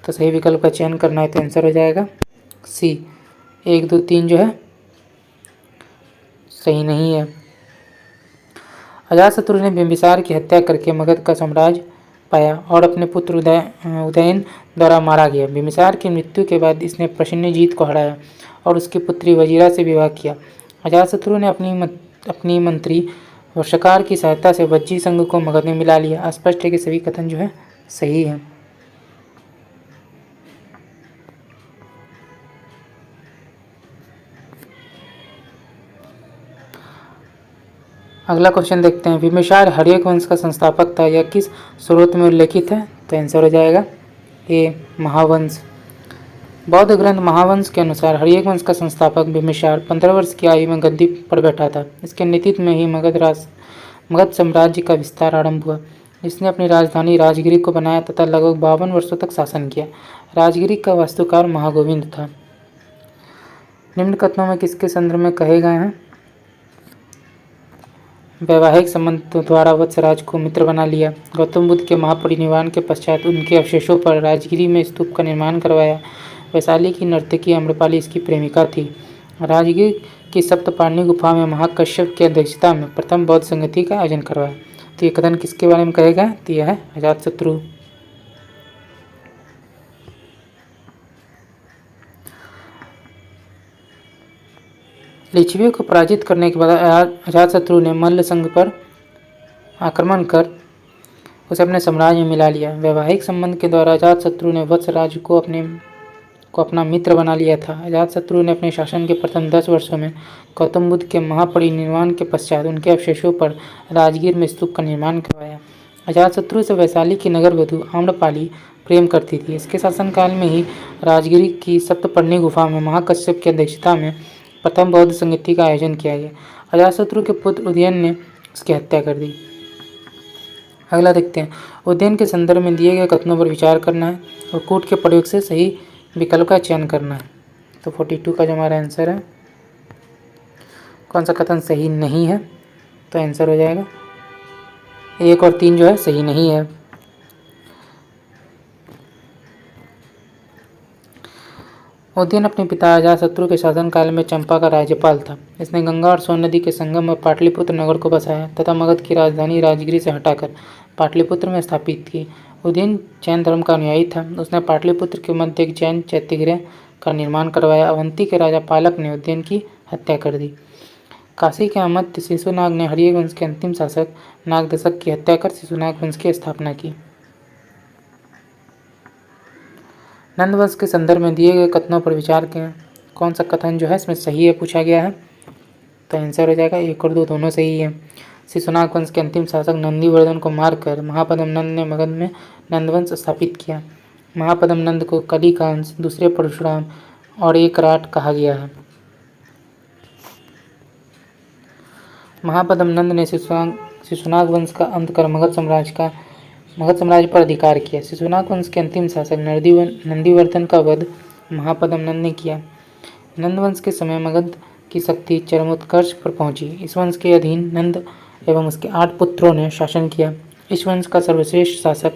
Speaker 1: तो सही विकल्प का चयन करना है। तो आंसर हो जाएगा सी, 1, 2, 3 जो है सही नहीं है। अजातशत्रु ने बिंबिसार की हत्या करके मगध का साम्राज्य पाया और अपने पुत्र उदयन द्वारा मारा गया। बिंबिसार की मृत्यु के बाद इसने प्रसेनजीत को हराया और उसकी पुत्री वजीरा से विवाह किया। अजातशत्रु ने अपनी मंत्री वर्षकार की सहायता से वज्जी संघ को मगध में मिला लिया। स्पष्ट है कि सभी कथन जो है सही है। अगला क्वेश्चन देखते हैं, बिंबिसार हर्यक वंश का संस्थापक था। यह किस स्रोत में उल्लेखित है? तो आंसर हो जाएगा ए, महावंश। बौद्ध ग्रंथ महावंश के अनुसार हर्यक वंश का संस्थापक बिंबिसार 15 वर्ष की आयु में गद्दी पर बैठा था। इसके नेतृत्व में ही मगध साम्राज्य का विस्तार आरंभ हुआ। इसने अपनी राजधानी राजगिरी को बनाया तथा लगभग 52 वर्षों तक शासन किया। राजगिरी का वास्तुकार महागोविंद था। निम्न कथनों में किसके संदर्भ में कहे गए हैं? वैवाहिक संबंध द्वारा वत्सराज को मित्र बना लिया। गौतम बुद्ध के महापरिनिर्वाण के पश्चात उनके अवशेषों पर राजगिरी में स्तूप का निर्माण करवाया। वैशाली की नर्तकी आम्रपाली इसकी प्रेमिका थी। राजगिर की सप्तपाणी गुफा में महाकश्यप की अध्यक्षता में प्रथम बौद्ध संगति का आयोजन करवाया। तो ये कथन किसके बारे में कहेगा? तो यह है अजातशत्रु। लिच्छवियों को पराजित करने के बाद अजातशत्रु ने मल्ल संघ पर आक्रमण कर उसे अपने साम्राज्य में मिला लिया। वैवाहिक संबंध के द्वारा अजातशत्रु ने वत्सराज को अपना मित्र बना लिया था। अजातशत्रु ने अपने शासन के प्रथम 10 वर्षों में गौतम बुद्ध के महापरिनिर्वाण के पश्चात उनके अवशेषों पर राजगीर में स्तूप का निर्माण करवाया। अजातशत्रु से वैशाली की नगरवधु आम्रपाली प्रेम करती थी। इसके शासनकाल में ही राजगिरी की सप्तपर्णी गुफा में महाकश्यप की अध्यक्षता में प्रथम बौद्ध संगति का आयोजन किया गया। अजातशत्रु के पुत्र उदयन ने उसकी हत्या कर दी। अगला देखते हैं, उदयन के संदर्भ में दिए गए कथनों पर विचार करना है और कूट के प्रयोग से सही विकल्प का चयन करना है। तो 42 का जो हमारा आंसर है, कौन सा कथन सही नहीं है? तो आंसर हो जाएगा 1 और 3 जो है सही नहीं है। उदयन अपने पिता अजातशत्रु के शासनकाल में चंपा का राज्यपाल था। इसने गंगा और सोन नदी के संगम में पाटलिपुत्र नगर को बसाया तथा मगध की राजधानी राजगिरी से हटाकर पाटलिपुत्र में स्थापित की। उदयन जैन धर्म का अनुयायी था। उसने पाटलिपुत्र के मध्य एक जैन चैत्यगृह का निर्माण करवाया। अवंती के राजा पालक ने उदयन की हत्या कर दी। काशी के अमात्य शिशुनाग ने हर्यक वंश के अंतिम शासक नागदशक की हत्या कर शिशुनाग वंश की स्थापना की। नंदवंश के संदर्भ में दिए गए कथनों पर विचार करें। कौन सा कथन जो है इसमें सही है पूछा गया है? तो आंसर हो जाएगा 1 और 2 दोनों सही है। शिशुनाग वंश के अंतिम शासक नंदीवर्धन को मारकर महापद्म नंद ने मगध में नंदवंश स्थापित किया। महापद्म नंद को कली का अंश, दूसरे परशुराम और एक राट कहा गया है। महापद्म नंद ने शिशुनाग वंश का अंत कर मगध साम्राज्य पर अधिकार किया। शिशुनाग वंश के अंतिम शासक नंदीवर्धन का वध महापद्म नंद ने किया। नंदवंश के समय मगध की शक्ति चरमोत्कर्ष पर पहुंची। इस वंश के अधीन नंद एवं उसके 8 पुत्रों ने शासन किया। इस वंश का सर्वश्रेष्ठ शासक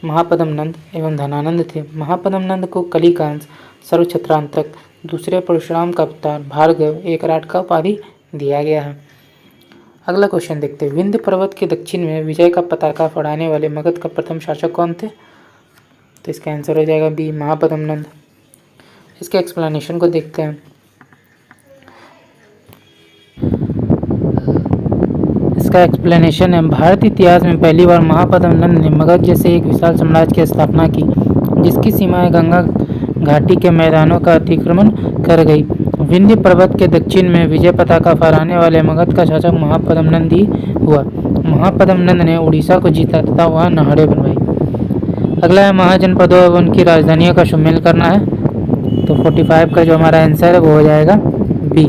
Speaker 1: महापद्म नंद एवं धनानंद थे। महापद्म नंद को कली का अंश, सर्वछत्रांतक, दूसरे परशुराम का अवतार, भार्गव, एकराट का उपाधि दिया गया है। अगला क्वेश्चन देखते हैं। विंध्य पर्वत के दक्षिण में विजय का पताका फहराने वाले मगध का प्रथम शासक कौन थे? तो इसका आंसर हो जाएगा बी, महापद्म नंद। इसके एक्सप्लेनेशन को देखते हैं। इसका एक्सप्लेनेशन है, भारतीय इतिहास में पहली बार महापद्म नंद ने मगध जैसे एक विशाल साम्राज्य की स्थापना की, जिसकी सीमाएं गंगा घाटी के मैदानों का अतिक्रमण कर गई। विंध्य पर्वत के दक्षिण में विजय पताका फहराने वाले मगध का शासक महापद्म नंद ही हुआ। महापद्म नंद ने उड़ीसा को जीता तथा वहां नहरें बनवाई। अगला है महाजनपदों और उनकी राजधानियों का सुमेल करना है। तो 45 का जो हमारा आंसर है वो हो जाएगा बी।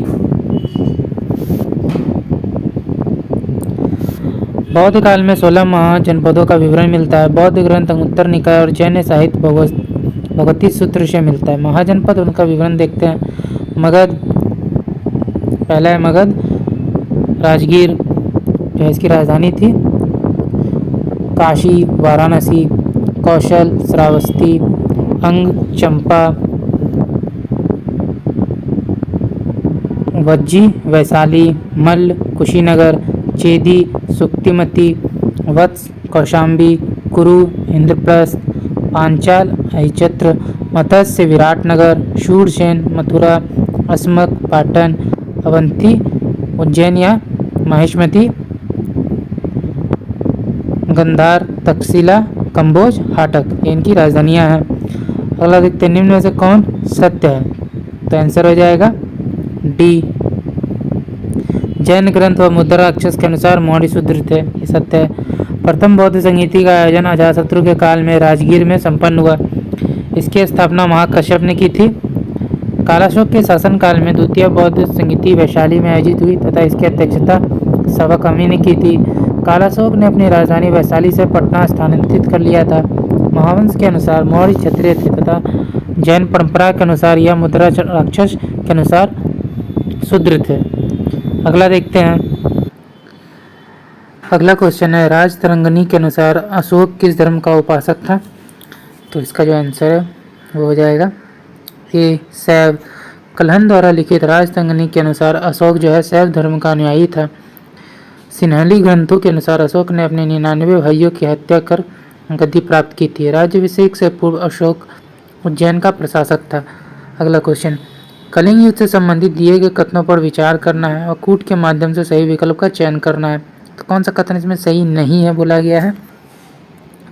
Speaker 1: बौद्ध काल में 16 महाजनपदों का विवरण मिलता है। बौद्ध ग्रंथ अंगुत्तर निकाय और जैन साहित्य भगवती सूत्र से मिलता है। महाजनपद उनका विवरण देखते हैं। मगध, पहला है मगध, राजगीर जो इसकी राजधानी थी, काशी, वाराणसी, कौशल, श्रावस्ती, अंग, चंपा, वज्जी, वैशाली, मल्ल, कुशीनगर, चेदी, सुक्तिमती, वत्स, कौशाम्बी, कुरु, इंद्रप्रस्थ, पांचाल, ऐचत्र, मत्स्य, विराटनगर, शूरसेन, मथुरा, अस्मक, पाटन, अवंती, उज्जैन या महेशमती, गंधार, तक्षशिला, कंबोज, हाटक, ये इनकी राजधानियां हैं। अगला देखते हैं, निम्न में से कौन सत्य है? तो आंसर हो जाएगा डी। जैन ग्रंथ व मुद्रा अक्षर के अनुसार मौर्य शूद्र थे, ये सत्य है। प्रथम बौद्ध संगीति का आयोजन अजातशत्रु के काल में राजगीर में संपन्न हुआ। इसकी स्थापना महाकश्यप ने की थी। कालाशोक के शासनकाल में द्वितीय बौद्ध संगीति वैशाली में आयोजित हुई तथा इसकी अध्यक्षता सवाकमी ने की थी। कालाशोक ने अपनी राजधानी वैशाली से पटना स्थानांतरित कर लिया था। महावंश के अनुसार मौर्य क्षत्रिय थे तथा जैन परंपरा के अनुसार यह मुद्रा राक्षस के अनुसार शूद्र थे। अगला देखते हैं। अगला क्वेश्चन है, राजतरंगिणी के अनुसार अशोक किस धर्म का उपासक था? तो इसका जो आंसर है वो हो जाएगा ए, शैव। कल्हण द्वारा लिखित राजतरंगिणी के अनुसार अशोक जो है शैव धर्म का अनुयायी था। सिन्हली ग्रंथों के अनुसार अशोक ने अपने 99 भाइयों की हत्या कर गद्दी प्राप्त की थी। राज्याभिषेक से पूर्व अशोक उज्जैन का प्रशासक था। अगला क्वेश्चन, कलिंग युद्ध से संबंधित दिए गए कथनों पर विचार करना है और कूट के माध्यम से सही विकल्प का चयन करना है। तो कौन सा कथन इसमें सही नहीं है बोला गया है?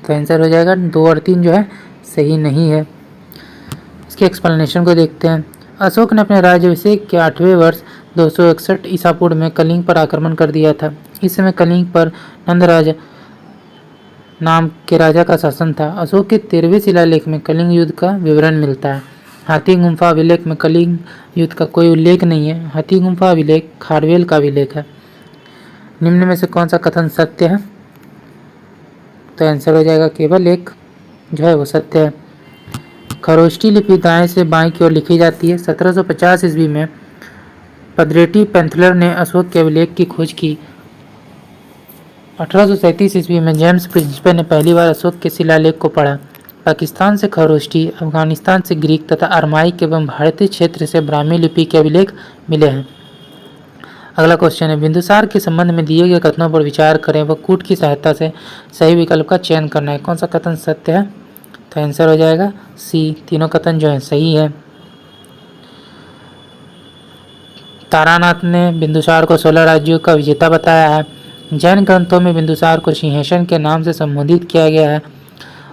Speaker 1: तो आंसर हो जाएगा 2 और 3 जो है सही नहीं है। इसके एक्सप्लेनेशन को देखते हैं। अशोक ने अपने राज्याभिषेक के 8वें वर्ष 261 ईसा पूर्व में कलिंग पर आक्रमण कर दिया था। इस समय कलिंग पर नंदराज नाम के राजा का शासन था। अशोक के 13वें शिलालेख में कलिंग युद्ध का विवरण मिलता है। हाथी गुम्फा अभिलेख में कलिंग युद्ध का कोई उल्लेख नहीं है। हाथी गुम्फा अभिलेख खारवेल का अभिलेख है। निम्न में से कौन सा कथन सत्य है? तो आंसर हो जाएगा केवल एक जो है वो सत्य है। खरोष्टी लिपि दाएं से बाएं की ओर लिखी जाती है। 1750 ईस्वी में पदरेटी पेंथलर ने अशोक के अभिलेख की खोज की। 1837 ईस्वी में जेम्स प्रिंसिपल ने पहली बार अशोक के शिलालेख को पढ़ा। पाकिस्तान से खरोष्टी, अफगानिस्तान से ग्रीक तथा अरमाइक एवं भारतीय क्षेत्र से ब्राह्मी लिपि के अभिलेख मिले हैं। अगला क्वेश्चन है, बिंदुसार के संबंध में दिए गए कथनों पर विचार करें व कूट की सहायता से सही विकल्प का चयन करना है। कौन सा कथन सत्य है? तो आंसर हो जाएगा सी। तीनों कथन जो है सही है। तारानाथ ने बिंदुसार को 16 राज्यों का विजेता बताया है। जैन ग्रंथों में बिंदुसार को सिंहासन के नाम से संबोधित किया गया है।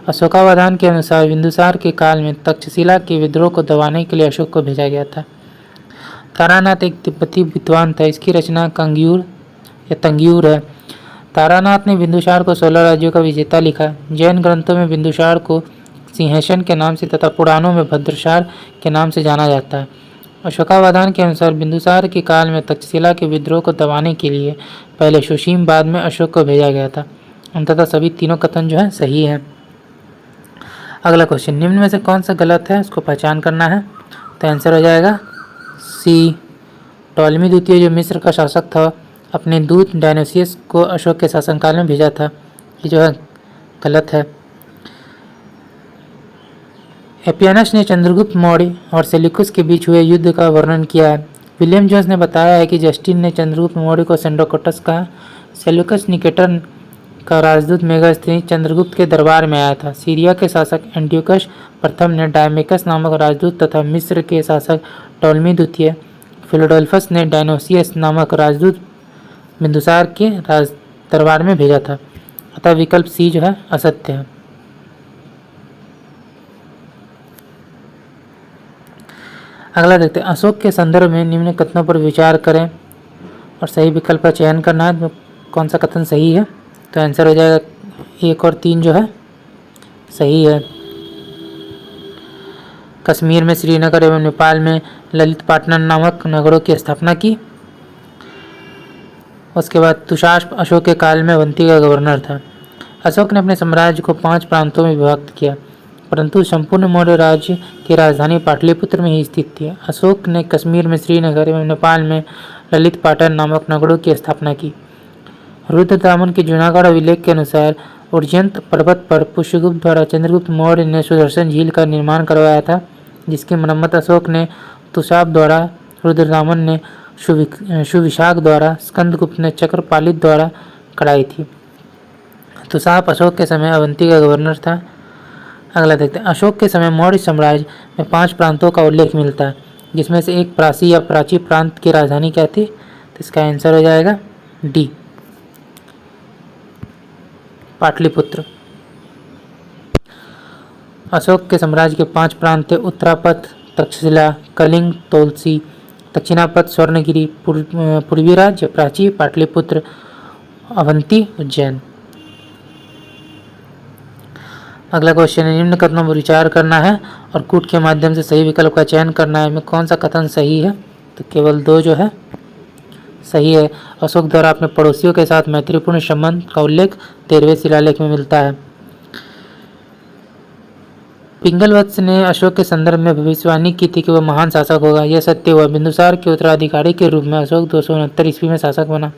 Speaker 1: अशोकावधान के अनुसार बिंदुसार के काल में तक्षशिला के विद्रोह को दबाने के लिए अशोक को भेजा गया था। तारानाथ एक तिब्बती विद्वान था। इसकी रचना कंग्यूर या तंग्यूर है। तारानाथ ने बिंदुसार को 16 राज्यों का विजेता लिखा। जैन ग्रंथों में बिंदुसार को सिंहासन के नाम से तथा पुराणों में भद्रसार के नाम से जाना जाता है। अशोकावधान के अनुसार बिंदुसार के काल में तक्षशिला के विद्रोह को दबाने के लिए पहले सुशीम बाद में अशोक को भेजा गया था। अंततः सभी तीनों कथन जो है सही है। अगला क्वेश्चन, निम्न में से कौन सा गलत है उसको पहचान करना है। तो आंसर हो जाएगा सी। टॉलमी द्वितीय जो मिस्र का शासक था अपने दूत डायनोसियस को अशोक के शासनकाल में भेजा था। ये जो है गलत है। एपियानस ने चंद्रगुप्त मौर्य और सेल्यूकस के बीच हुए युद्ध का वर्णन किया है। विलियम जोन्स ने बताया है कि जस्टिन ने चंद्रगुप्त मौर्य को सेंड्रोकोटस कहा। सेल्यूकस निकेटर का राजदूत मेगास्थनीज चंद्रगुप्त के दरबार में आया था। सीरिया के शासक एंटियोकस प्रथम ने डायमेकस नामक राजदूत तथा मिस्र के शासक टॉलमी द्वितीय फिलोडेल्फस ने डायनोसियस नामक राजदूत बिंदुसार के राज दरबार में भेजा था। अतः विकल्प सी जो है असत्य है। अगला देखते हैं, अशोक के संदर्भ में निम्न कथनों पर विचार करें और सही विकल्प का चयन करना है। तो कौन सा कथन सही है? तो आंसर हो जाएगा 1 और 3 जो है सही है। कश्मीर में श्रीनगर एवं नेपाल में ललित पाटन नामक नगरों की स्थापना की। उसके बाद तुषार अशोक के काल में अवंती का गवर्नर था। अशोक ने अपने साम्राज्य को 5 प्रांतों में विभक्त किया, परंतु संपूर्ण मौर्य राज्य की राजधानी पाटलिपुत्र में ही स्थित थी। अशोक ने कश्मीर में श्रीनगर एवं नेपाल में ललित पाटन नामक नगरों की स्थापना की। रुद्रदामन के जूनागढ़ अभिलेख के अनुसार उर्जयंत पर्वत पर पुष्यगुप्त द्वारा चंद्रगुप्त मौर्य ने सुदर्शन झील का निर्माण करवाया था, जिसकी मरम्मत अशोक ने तुषाप द्वारा, रुद्रदामन ने सुविशाख द्वारा, स्कंदगुप्त ने चक्रपालित द्वारा कराई थी। तुषाप अशोक के समय अवंती का गवर्नर था। अगला देखते हैं, अशोक के समय मौर्य साम्राज्य में 5 प्रांतों का उल्लेख मिलता है, जिसमें से एक प्राची या प्राची प्रांत की राजधानी क्या थी? तो इसका आंसर हो जाएगा डी, पाटलिपुत्र। अशोक के साम्राज्य के 5 प्रांत थे, उत्तरापथ, तक्षशिला, कलिंग, तोलसी, दक्षिणापथ, स्वर्णगिरी, पूर्वी राज्य, प्राची, पाटलिपुत्र, अवंती, उज्जैन। अगला क्वेश्चन है, निम्न कथनों पर विचार करना है और कूट के माध्यम से सही विकल्प का चयन करना है। में कौन सा कथन सही है? तो केवल 2 जो है सही है। अशोक द्वारा अपने पड़ोसियों के साथ मैत्रीपूर्ण संबंध का उल्लेख 13वें शिलालेख में मिलता है। पिंगलवत्स ने अशोक के संदर्भ में भविष्यवाणी की थी कि वह महान शासक होगा। यह सत्य हुआ। बिंदुसार के उत्तराधिकारी के रूप में अशोक 269 ईस्वी में शासक बना।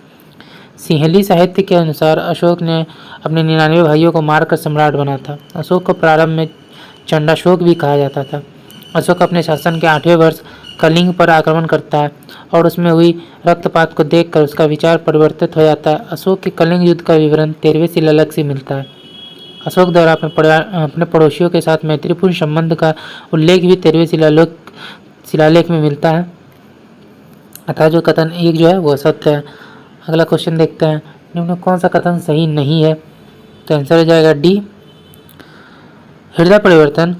Speaker 1: सिंहली साहित्य के अनुसार अशोक ने अपने 99 भाइयों को मारकर सम्राट बना था। अशोक को प्रारंभ में चंडाशोक भी कहा जाता था। अशोक अपने शासन के 8वें वर्ष कलिंग पर आक्रमण करता है और उसमें हुई रक्तपात को देखकर उसका विचार परिवर्तित हो जाता है। अशोक के कलिंग युद्ध का विवरण 13वें शिलालेख से मिलता है। अशोक द्वारा अपने पड़ोसियों के साथ मैत्रीपूर्ण संबंध का उल्लेख भी 13वें शिलालेख में मिलता है। अतः जो कथन 1 जो है वो सत्य है। अगला क्वेश्चन देखते हैं, निम्न कौन सा कथन सही नहीं है? तो आंसर हो जाएगा डी, हृदय परिवर्तन।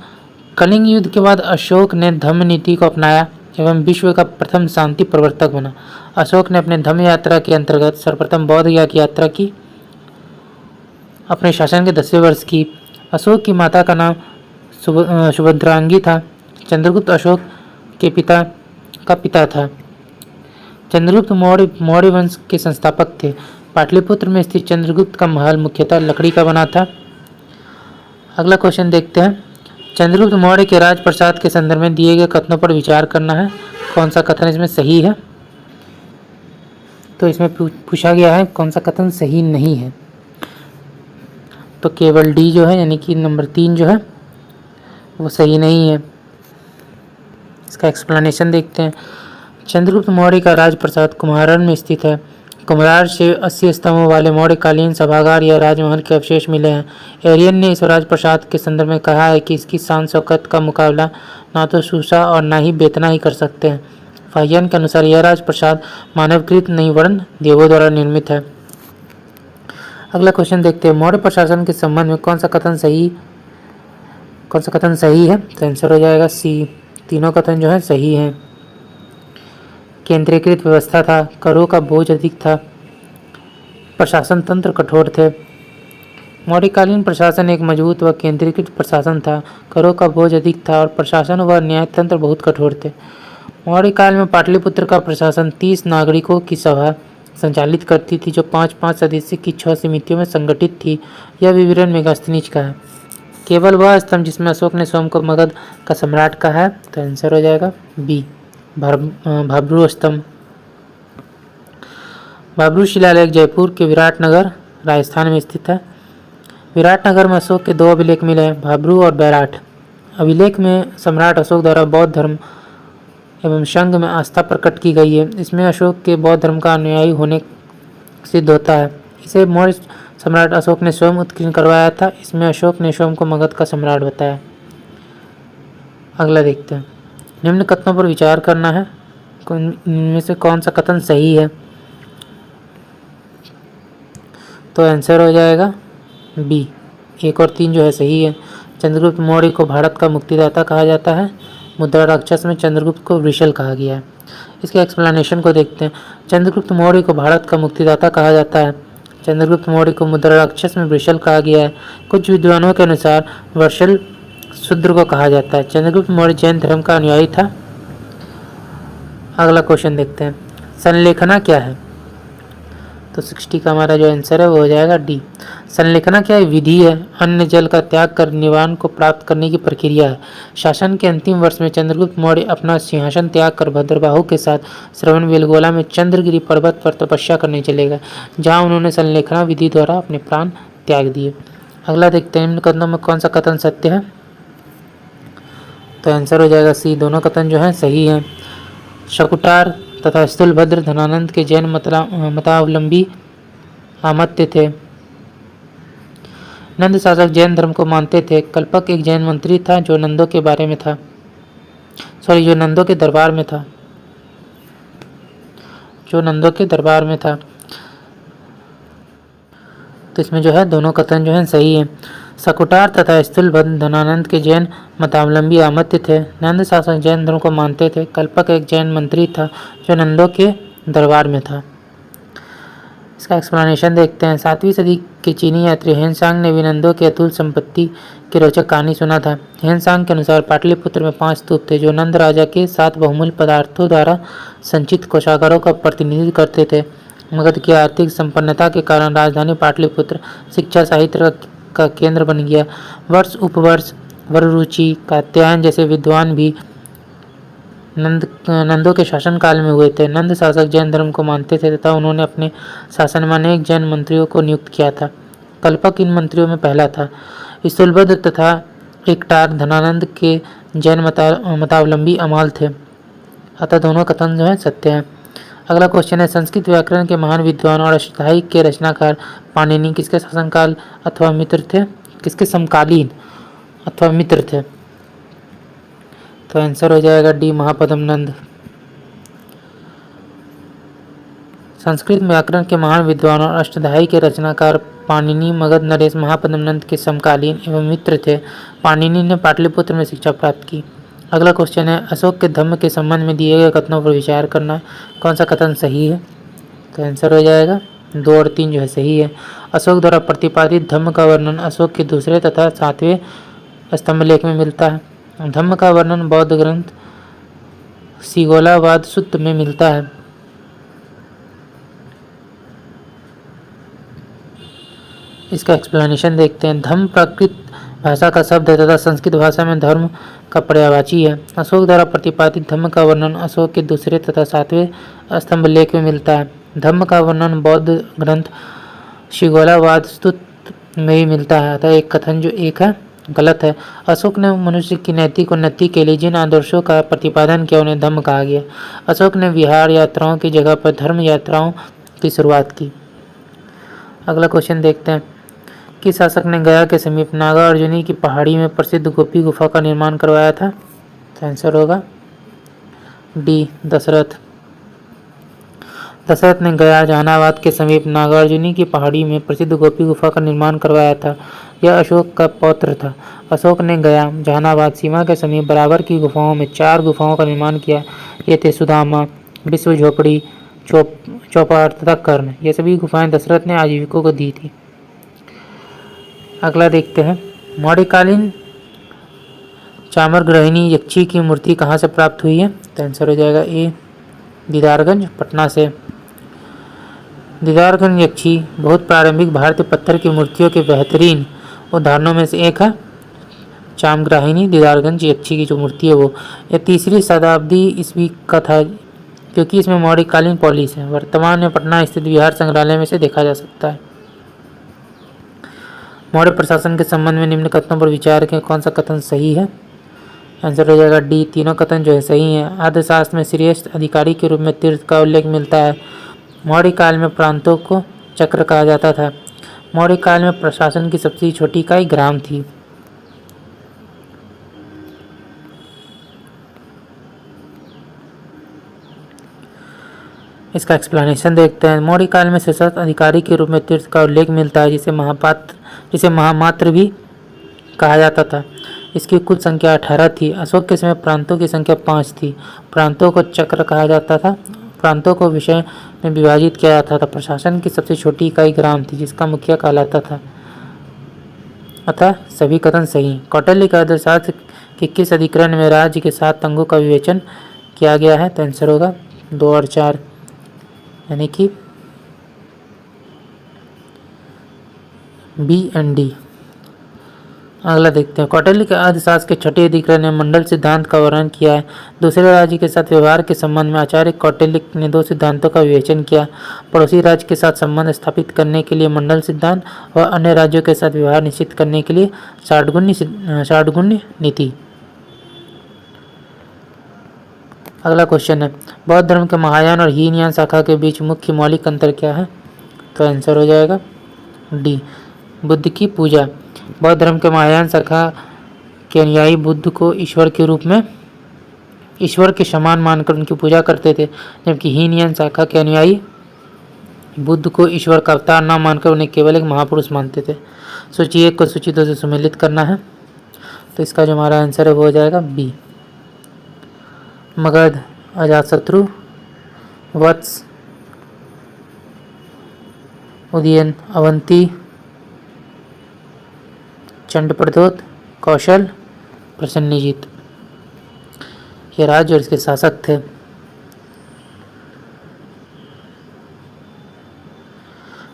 Speaker 1: कलिंग युद्ध के बाद अशोक ने धम्म नीति को अपनाया एवं विश्व का प्रथम शांति प्रवर्तक बना। अशोक ने अपने धम्म यात्रा के अंतर्गत सर्वप्रथम बौद्ध गया की यात्रा की। अपने शासन के 10वें वर्ष की। अशोक की माता का नाम सुभद्रांगी था। चंद्रगुप्त अशोक के पिता का पिता था। चंद्रगुप्त मौर्य वंश के संस्थापक थे। पाटलिपुत्र में स्थित चंद्रगुप्त का महल मुख्यतः लकड़ी का बना था। अगला क्वेश्चन देखते हैं, चंद्रगुप्त मौर्य के राजप्रसाद के संदर्भ में दिए गए कथनों पर विचार करना है। कौन सा कथन इसमें सही है? तो इसमें पूछा गया है कौन सा कथन सही नहीं है। तो केवल डी जो है यानी कि नंबर 3 जो है वो सही नहीं है। इसका एक्सप्लेनेशन देखते हैं। चंद्रगुप्त मौर्य का राजप्रसाद कुम्हारन में स्थित है। कुम्हार से 80 स्तंभों वाले मौर्यकालीन सभागार या राजमहल के अवशेष मिले हैं। एरियन ने इस राजप्रसाद के संदर्भ में कहा है कि इसकी शान शौकत का मुकाबला ना तो सूसा और ना ही बेतना ही कर सकते हैं। फाहियन के अनुसार यह राजप्रसाद मानवकृत नहीं वरन देवों द्वारा निर्मित है। अगला क्वेश्चन देखते हैं, मौर्य प्रशासन के संबंध में कौन सा कथन सही है? तो आंसर हो जाएगा सी, तीनों कथन जो है सही हैं। केंद्रीकृत व्यवस्था था, करों का बोझ अधिक था, प्रशासन तंत्र कठोर थे। मौर्यकालीन प्रशासन एक मजबूत व केंद्रीकृत प्रशासन था, करों का बोझ अधिक था और प्रशासन व न्याय तंत्र बहुत कठोर थे। मौर्य काल में पाटलिपुत्र का प्रशासन 30 नागरिकों की सभा संचालित करती थी, जो 5-5 सदस्य की 6 समितियों में संगठित थी। यह विवरण मेगास्थनीज का है। केवल वह स्तंभ जिसमें अशोक ने स्वयं को मगध का सम्राट कहा है, तो आंसर हो जाएगा बी, भाब्रू स्तंभ। भाब्रू शिलालेख जयपुर के विराटनगर राजस्थान में स्थित है। विराटनगर में अशोक के 2 अभिलेख मिले हैं, भाब्रू और बैराट। अभिलेख में सम्राट अशोक द्वारा बौद्ध धर्म एवं संघ में आस्था प्रकट की गई है। इसमें अशोक के बौद्ध धर्म का अनुयायी होने सिद्ध होता है। इसे मौर्य सम्राट अशोक ने स्वयं उत्कीर्ण करवाया था। इसमें अशोक ने स्वयं को मगध का सम्राट बताया। अगला देखते हैं, निम्न कथनों पर विचार करना है, इनमें से कौन सा कथन सही है। तो आंसर हो जाएगा बी, 1 और 3 जो है सही है। चंद्रगुप्त मौर्य को भारत का मुक्तिदाता कहा जाता है। मुद्रा राक्षस में चंद्रगुप्त को वृषल कहा गया है। इसके एक्सप्लेनेशन को देखते हैं। चंद्रगुप्त मौर्य को भारत का मुक्तिदाता कहा जाता है। चंद्रगुप्त मौर्य को मुद्रा राक्षस में वृषल कहा गया है। कुछ विद्वानों के अनुसार वृषल शूद्र को कहा जाता है। चंद्रगुप्त मौर्य जैन धर्म का अनुयायी था। अगला क्वेश्चन देखते हैं, संलेखना क्या है। तो 60 का हमारा जो आंसर है वो हो जाएगा डी। संलेखना क्या है? विधि है, अन्न जल का त्याग कर निवारण को प्राप्त करने की प्रक्रिया है। शासन के अंतिम वर्ष में चंद्रगुप्त मौर्य अपना सिंहासन त्याग कर भद्रबाहु के साथ श्रवणबेलगोला में चंद्रगिरी पर्वत पर तपस्या करने चले गए, जहाँ उन्होंने संलेखना विधि द्वारा अपने प्राण त्याग दिए। अगला देखते हैं, निम्न कथनों में कौन सा कथन सत्य है। तो आंसर हो जाएगा सी, दोनों कथन जो है सही है। शकुटार तथा स्थूलभद्र धनानंद के जैन मतावलंबी आमत्य थे। नंद शासक जैन धर्म को मानते थे। कल्पक एक जैन मंत्री था जो नंदों के दरबार में था। तो इसमें जो है दोनों कथन जो है सही है। शकुटार तथा स्थूलभद्र धनानंद के जैन मतावलंबी आमत्य थे। नंद शासक जैन धर्म को मानते थे। कल्पक एक जैन मंत्री था जो नंदों के दरबार में था। इसका एक्सप्लेनेशन देखते हैं। 7वीं सदी के चीनी यात्री हेनसांग ने भी नंदों की अतुल संपत्ति की रोचक कहानी सुना था। हेनसांग के अनुसार पाटलिपुत्र में 5 स्तूप थे जो नंद राजा के 7 बहुमूल्य पदार्थों द्वारा संचित कोषागारों का प्रतिनिधित्व करते थे। मगध की आर्थिक संपन्नता के कारण राजधानी पाटलिपुत्र शिक्षा साहित्य का केंद्र बन गया। वर्ष उपवर्ष वररुचि कात्यायन जैसे विद्वान भी नंदों के शासनकाल में हुए थे। नंद शासक जैन धर्म को मानते थे तथा उन्होंने अपने शासन में अनेक जैन मंत्रियों को नियुक्त किया था। कल्पक इन मंत्रियों में पहला था। स्थूलभद्र तथा एकटार धनानंद के जैन मतावलंबी अमाल थे। अतः दोनों कथन जो है सत्य है। अगला क्वेश्चन है, संस्कृत व्याकरण के महान विद्वान और अष्टधाई के रचनाकार पाणिनि किसके शासनकाल अथवा मित्र थे, किसके समकालीन अथवा मित्र थे। तो आंसर हो जाएगा डी, महापद्म नंद। संस्कृत व्याकरण के महान विद्वान और अष्टधाई के रचनाकार पाणिनि मगध नरेश महापद्म नंद के समकालीन एवं मित्र थे। पाणिनि ने पाटलिपुत्र में शिक्षा प्राप्त की। अगला क्वेश्चन है, अशोक के धम्म के संबंध में दिए गए कथनों पर विचार करना है, कौन सा कथन सही है। तो आंसर हो जाएगा 2 और 3 जो है सही है। अशोक द्वारा प्रतिपादित धम्म का वर्णन अशोक के दूसरे तथा 7वें स्तंभ लेख में मिलता है। धम्म का वर्णन बौद्ध ग्रंथ सिगोलावाद सूत्र में मिलता है। इसका एक्सप्लेनेशन देखते हैं। धम्म प्राकृत भाषा का शब्द है तथा संस्कृत भाषा में धर्म का पर्यायवाची है। अशोक द्वारा प्रतिपादित धम्म का वर्णन अशोक के दूसरे तथा 7वें स्तंभ लेख में मिलता है। धम्म का वर्णन बौद्ध ग्रंथ सिगोलावाद सूत्र में ही मिलता है। अतः एक कथन जो एक है गलत है। अशोक ने मनुष्य की नैतिक उन्नति के लिए जिन आदर्शों का प्रतिपादन किया उन्हें धम्म कहा गया। अशोक ने विहार यात्राओं की जगह पर धर्म यात्राओं की शुरुआत की। अगला क्वेश्चन देखते हैं, किस शासक ने गया के समीप नागार्जुनी की पहाड़ी में प्रसिद्ध गोपी गुफा का निर्माण करवाया था। तो आंसर होगा डी, दशरथ। दशरथ ने गया जहानाबाद के समीप नागार्जुनी की पहाड़ी में प्रसिद्ध गोपी गुफा का निर्माण करवाया था। यह अशोक का पौत्र था। अशोक ने गया जहानाबाद सीमा के समीप बराबर की गुफाओं में 4 गुफाओं का निर्माण किया। ये थे सुदामा, विश्व झोपड़ी, चौपार तथा कर्ण। ये सभी गुफाएं दशरथ ने आजीविकों को दी थी। अगला देखते हैं, मौर्यकालीन चामर ग्रहिणी यक्षी की मूर्ति कहाँ से प्राप्त हुई है। तो आंसर हो जाएगा ए, दीदारगंज, पटना से। दीदारगंज यक्षी बहुत प्रारंभिक भारतीय पत्थर की मूर्तियों के बेहतरीन उदाहरणों में से एक है। चामग्राहिनी दीदारगंज यक्षी की जो मूर्ति है वो यह 3री शताब्दी ईस्वी का था, क्योंकि इसमें मौर्यकालीन पॉलिश है। वर्तमान में पटना स्थित बिहार संग्रहालय में से देखा जा सकता है। मौर्य प्रशासन के संबंध में निम्न कथनों पर विचार करें, कौन सा कथन सही है। आंसर हो जाएगा डी, तीनों कथन जो है सही है। अर्थशास्त्र में श्रेष्ठ अधिकारी के रूप में तीर्थ का उल्लेख मिलता है। मौर्य काल में प्रांतों को चक्र कहा जाता था। मौर्य काल में प्रशासन की सबसे छोटी इकाई ग्राम थी। इसका एक्सप्लेनेशन देखते हैं। मौर्य काल में सशस्त्र अधिकारी के रूप में तीर्थ का उल्लेख मिलता है, जिसे महामात्र भी कहा जाता था। इसकी कुल संख्या 18 थी। अशोक के समय प्रांतों की संख्या 5 थी। प्रांतों को चक्र कहा जाता था। प्रांतों को विषय में विभाजित किया जाता था। प्रशासन की सबसे छोटी इकाई ग्राम थी, जिसका मुखिया कहलाता था। अतः सभी कथन सही। कौटिल्य के अर्थशास्त्र के किस अधिकरण में राज्य के 7 अंगों का विवेचन किया गया है। तो आंसर होगा 2 और 4, यानी कि बी एंड डी। अगला देखते हैं। कौटिल्य के अर्थशास्त्र के छठे अधिकरण ने मंडल सिद्धांत का वर्णन किया है। दूसरे राज्य के साथ व्यवहार के संबंध में आचार्य कौटिल्य ने 2 सिद्धांतों का विवेचन किया। पड़ोसी राज्य के साथ संबंध स्थापित करने के लिए मंडल सिद्धांत और अन्य राज्यों के साथ व्यवहार निश्चित करने के लिए षाड्गुण्य नीति। अगला क्वेश्चन है, बौद्ध धर्म के महायान और हीनयान शाखा के बीच मुख्य मौलिक अंतर क्या है। तो आंसर हो जाएगा डी, बुद्ध की पूजा। बौद्ध धर्म के महायान शाखा के अनुयायी बुद्ध को ईश्वर के रूप में, ईश्वर के समान मानकर उनकी पूजा करते थे, जबकि हीनयान शाखा के अनुयायी बुद्ध को ईश्वर का अवतार न मानकर उन्हें केवल एक महापुरुष मानते थे। सूची 1 को सूची 2 से सम्मिलित करना है। तो इसका जो हमारा आंसर है वो हो जाएगा बी, मगध, अजातशत्रु, वत्स, उदयन, अवंती, चंडप्रद्योत, कौशल, प्रसन्नजीत, ये राज्य और इसके शासक थे।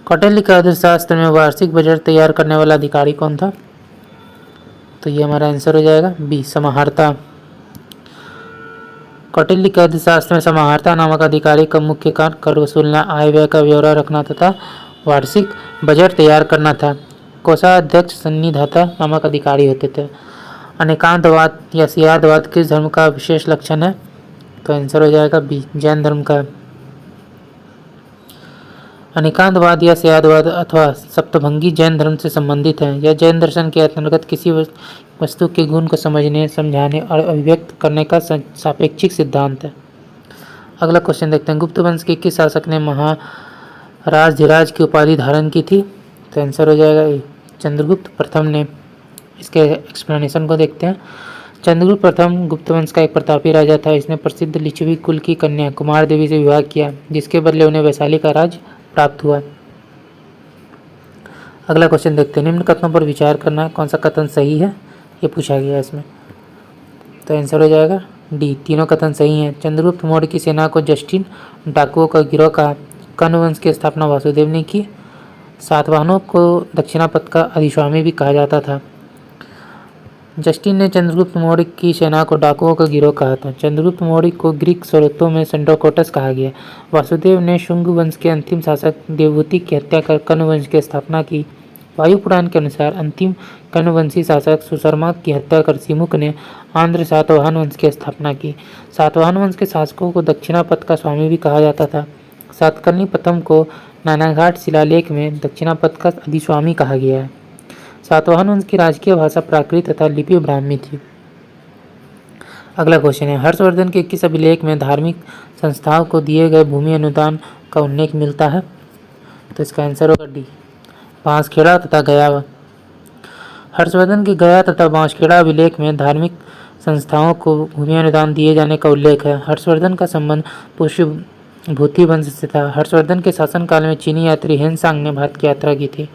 Speaker 1: कौटिल्य के अर्थशास्त्र में वार्षिक बजट तैयार करने वाला अधिकारी कौन था। तो ये हमारा आंसर हो जाएगा बी, समाहर्ता। कौटिल्य के अर्थशास्त्र में समाहर्ता नामक अधिकारी का मुख्य कार्य कर वसूलना, आय व्यय का ब्यौरा रखना तथा वार्षिक बजट तैयार करना था। कोषाध्यक्ष सन्निधाता नामक अधिकारी होते थे। अनेकांतवाद या सियादवाद किस धर्म का विशेष लक्षण है। तो आंसर हो जाएगा बी, जैन धर्म का। अनेकांतवाद या सियादवाद अथवा सप्तभंगी जैन धर्म से संबंधित है। यह जैन दर्शन के अंतर्गत किसी वस्तु के गुण को समझने, समझाने और अभिव्यक्त करने का सापेक्षिक सिद्धांत है। अगला क्वेश्चन देखते हैं। गुप्त वंश के किस शासक ने महाराजधिराज की उपाधि धारण की थी। तो आंसर हो जाएगा ए, चंद्रगुप्त प्रथम ने। इसके एक्सप्लेनेशन को देखते हैं। चंद्रगुप्त प्रथम गुप्त वंश का एक प्रतापी राजा था। इसने प्रसिद्ध लिच्छवी कुल की कन्या कुमार देवी से विवाह किया, जिसके बदले उन्हें वैशाली का राज प्राप्त हुआ। अगला क्वेश्चन देखते हैं। निम्न कथनों पर विचार करना है, कौन सा कथन सही है, ये पूछा गया है इसमें। तो आंसर हो जाएगा डी, तीनों कथन सही हैं। चंद्रगुप्त मौर्य की सेना को जस्टिन डाकुओं का गिरोह कहा। कण्व वंश की स्थापना वासुदेव ने की। सातवाहनों को दक्षिणापथ का अधिस्वामी भी कहा जाता था। जस्टिन ने चंद्रगुप्त मौर्य की सेना को डाकुओं का गिरोह कहा था। चंद्रगुप्त मौर्य को ग्रीक स्रोतों में सेंड्रोकोटस कहा गया। वासुदेव ने शुंग वंश के अंतिम शासक देवभूति की हत्या कर कण्व वंश की स्थापना की। वायु पुराण के अनुसार अंतिम कण्ववंशी शासक सुशर्मा की हत्या कर सिमुक ने आंध्र सातवाहन वंश की स्थापना की। सातवाहन वंश के शासकों को दक्षिणापथ का स्वामी भी कहा जाता था। सातकर्णी प्रथम को नानाघाट शिलालेख में दक्षिणापथ का अधिस्वामी कहा गया है। सातवाहन वंश की राजकीय भाषा प्राकृत तथा लिपि ब्राह्मी थी। अगला क्वेश्चन है। हर्षवर्धन के किस अभिलेख में धार्मिक संस्थाओं को दिए गए भूमि अनुदान का उल्लेख मिलता है। तो इसका आंसर होगा डी, बांसखेड़ा तथा गया। हर्षवर्धन के गया तथा बांसखेड़ा अभिलेख में धार्मिक संस्थाओं को भूमि अनुदान दिए जाने का उल्लेख है। हर्षवर्धन का संबंध पुष्यभूति वंश से था। हर्षवर्धन के शासनकाल में चीनी यात्री हेनसांग ने भारत की यात्रा की थी।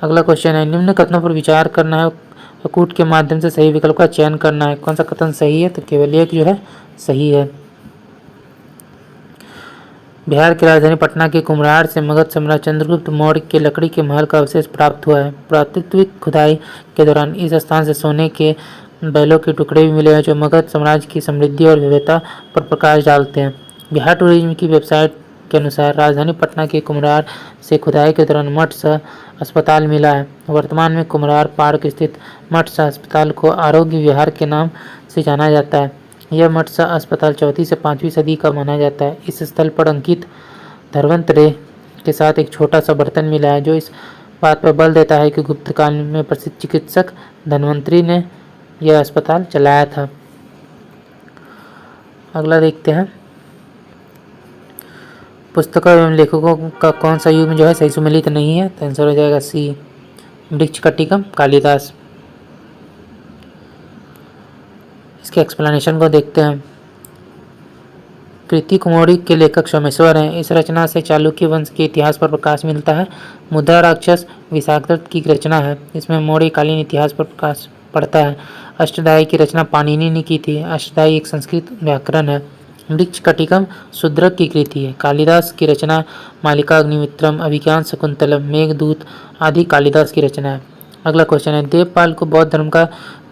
Speaker 1: अगला क्वेश्चन है। निम्न कथनों पर विचार करना है, कूट के माध्यम से सही विकल्प का चयन करना है। कौन सा कथन सही है। तो केवल एक जो है सही है। बिहार की राजधानी पटना के कुम्हरार से मगध सम्राट चंद्रगुप्त मौर्य के लकड़ी के महल का अवशेष प्राप्त हुआ है। पुरातात्विक खुदाई के दौरान इस स्थान से सोने के बैलों के टुकड़े भी मिले हैं, जो मगध साम्राज्य की समृद्धि और विविधता पर प्रकाश डालते हैं। बिहार टूरिज्म की वेबसाइट के अनुसार राजधानी पटना के कुम्हरार से खुदाई के दौरान मत्स्य अस्पताल मिला है। वर्तमान में कुम्हरार पार्क स्थित मत्स्य अस्पताल को आरोग्य विहार के नाम से जाना जाता है। यह मत्स्य अस्पताल 4वीं से 5वीं सदी का माना जाता है। इस स्थल पर अंकित धन्वंतरि के साथ एक छोटा सा बर्तन मिला है, जो इस बात पर बल देता है कि गुप्त काल में प्रसिद्ध चिकित्सक धन्वंतरि ने यह अस्पताल चलाया था। अगला देखते हैं, पुस्तकों एवं लेखकों का कौन सा युग में जो है सही सुमेलित नहीं है, तो आंसर हो जाएगा सी, वृक्षकटिकम कालिदास। इसके एक्सप्लेनेशन को देखते हैं। कृति कुमारी के लेखक सोमेश्वर हैं। इस रचना से चालुक्य वंश के इतिहास पर प्रकाश मिलता है। मुद्रा राक्षस विशाखदत्त की रचना है। इसमें मौर्यकालीन इतिहास पर प्रकाश पड़ता है। अष्टधाई की रचना पाणिनि ने की थी। अष्टधाई एक संस्कृत व्याकरण है। वृक्षकटिकम शूद्रक की कृति है। कालिदास की रचना मालिका अग्निमित्रम, अभिज्ञान शकुंतलम, मेघदूत आदि कालिदास की रचना है। अगला क्वेश्चन है, देवपाल को बौद्ध धर्म का